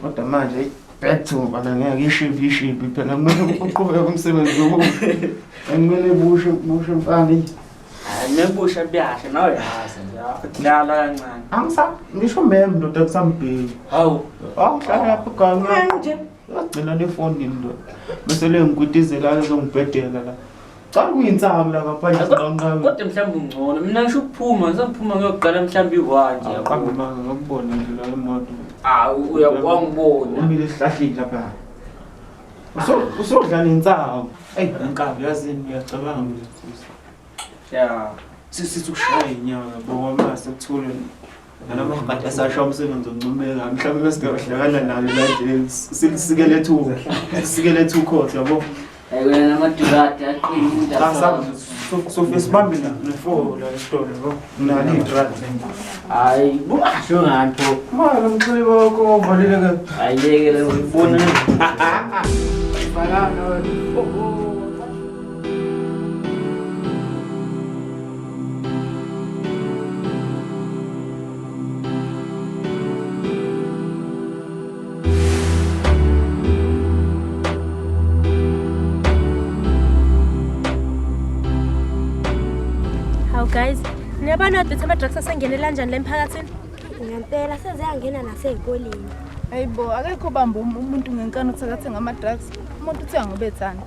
Kodwa manje back to mfana ngeke ishiphi phela kumele uqhubeke umsebenzi lo. Angimele bushe mfana. Nebusha byashe nawe yazi nje. Dlala kancane. Ngisho mem ndoda kusambheki. Hawu. Awuhlala lapha kanje. Wagcina nefoni ndo. Bese le ngikutizela lezongibhedela la. Cha kuyintsamo la ngaphandle siqanqawe. Kodwa mhlawumbe ungcono. Mina ngisho ukuphuma, ngizophuma ngiyogqala mhlawumbe iwanje. Aqambe manga ngokubona nje la emoto. Uyakwangibona. Umile esihlahleni lapha. Usodlala intsamo. Ey nkabi yazini ngiyacabanga ukuthi. Ya, sithi ukushaya inyawo yabo mase kuthule. Nalama kade asasho umsebenzi oncumeka mhlawumbe bese kuhlakana nalo la nje sisikele two. Sisikele two court yabo. Wena namadurati aqinile so fesibambe la ne4 la store yabo. Nani idrat. Hayi, bukahle ngapho. Mara mxele wakho valeleke. Ayiyeke uyibona. Balana. Guys, niyabona ukuthi ama-drugs asengenela kanjani la emphakathini? Ngempela seziyangena nasey'koleni. Hayibo, akekho bamba umuntu ngenkani ukuthi akathenga ama-drugs. Umuntu uthenga ngoba ethanda.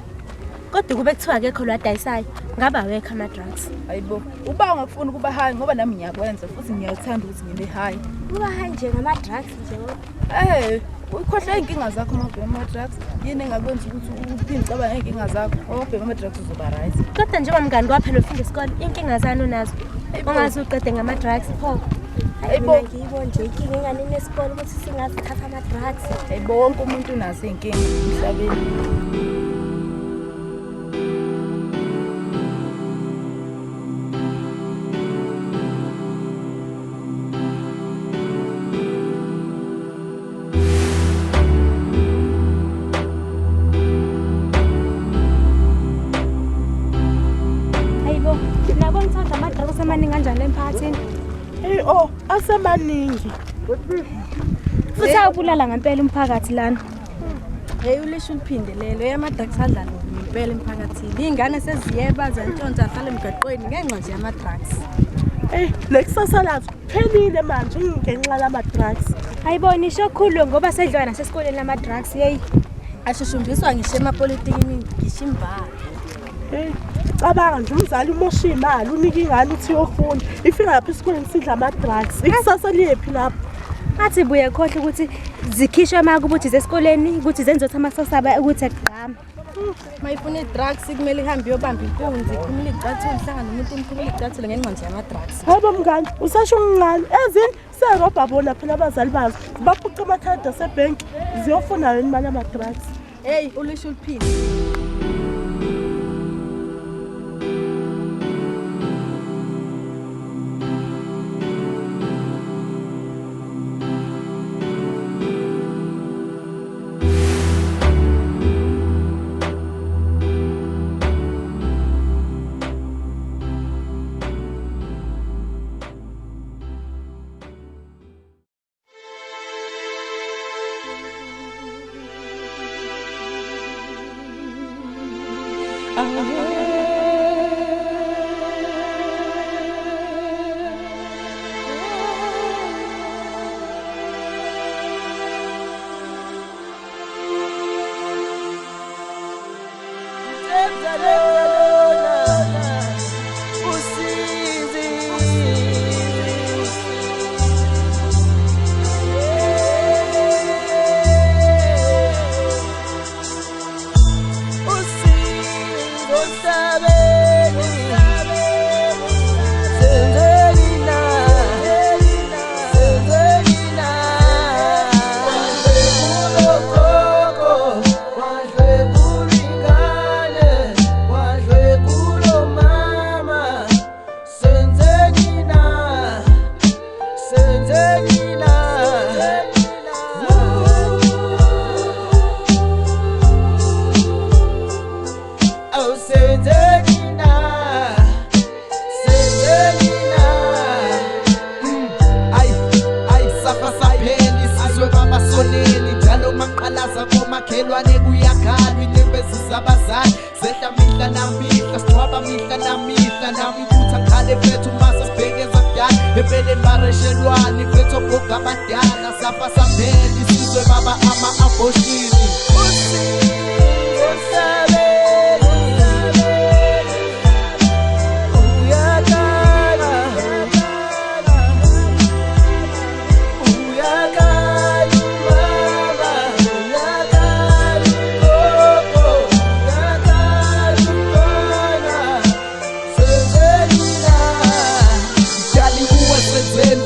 Kodwa kube kuthiwa akekho lo adayisayo, ngabe awekho ama-drugs. Hayibo, uba ungafuni ukuba high ngoba nami ngiyakwenza futhi ngiyathanda ukuthi ngibe high. Kuba high nje ngama-drugs nje. Ukhohlwa inkinga zakho mawubhema ama-drugs. Yini engakwenza ukuthi uphinde ucabange inkinga zakho. Mawubhema ama-drugs uzoba right. Kodwa njengoba mngani kwaphela ufunda isikole, inkinga zani unazo? Ungazi uqede ngama-drugs pho. Hayibo, ngiyibona nje inkinga engane nesikole ukuthi singazithatha ama-drugs. Hayibo, wonke umuntu unazo inkinga emhlabeni. Amaningi kanjani emphakathini? Asemaningi. Futhi ayabulala ngempela umphakathi lana. Ulisho uliphinde lelo ama-drugs adlala ngempela emphakathini. Iy'ngane seziyeba zantshontsha ahlala emgaqweni ngenxa nje yama-drugs. Lekusasa lazo phelile manje ngenxa yama-drugs. Ayibona isho okukhulu ngoba sedliwa nasesikoleni lama-drugs yeyi. Ashushumbiswa ngisho emapolitikini ngisho imbala. Cabanga nje umzali umosha imali unika ingane uthi yofunda ifika lapha esikoleni sidla ama-drugs ikusasa liyephi lapho athi buye khohle ukuthi zikhishwe maka ukuthi zesikoleni ukuthi zenzothi amasosaba ukuthi egqama mayifuna i-drugs kumele ihambe iyobamba inkunzi iphumile icathulo ihlangana nomuntu imphumile icathulo ngenxa nje yama-drugs. Hayibo mngani usasho umncane ezini serobha bona phela abazali bazo baphuca amakhadi asebhenki ziyofuna yini imali yama-drugs. Ulisho uliphinde. ogogo abadala sapasapeli sizwe baba ama-aboshini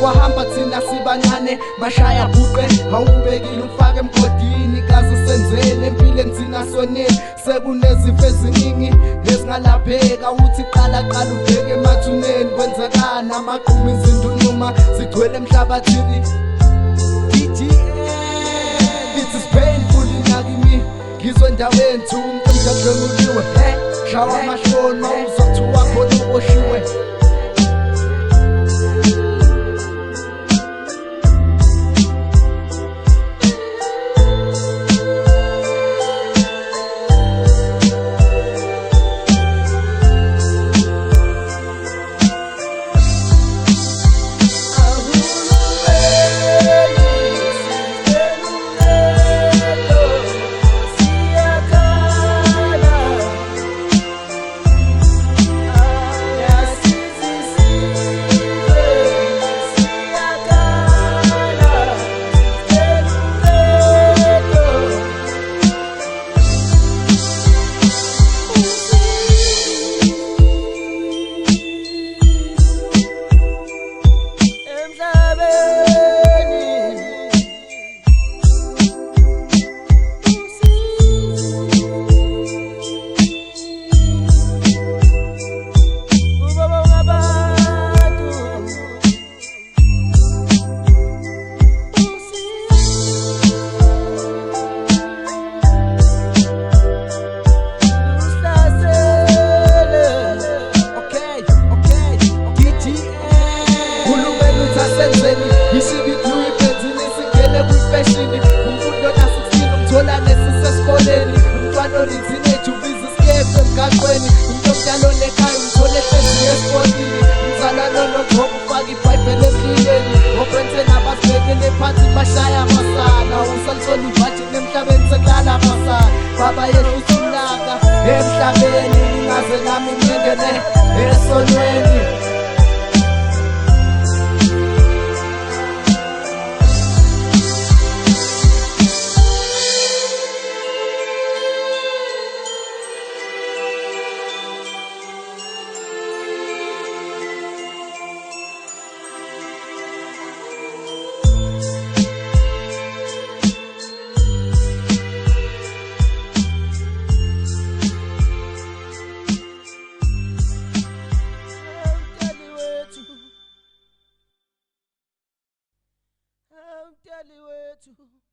kwahamba thina sibancane bashaya buqe awubekile ufake emgodini kaze senzele empilweni thina sonele sekunezifo eziningi ezingalapheka uthi qala ubheke emathuneni kwenzekani amaqhuma izindunuma zigcwele emhlabathini it is painful nakimi ngizwe endaweni thi umuntu mdadlwenguliwe shawa amashoni mawuzothiwa khona uboshiwe Baba yethu ulaka emhlabeni ngaze nami ngingene esonweni tell you where to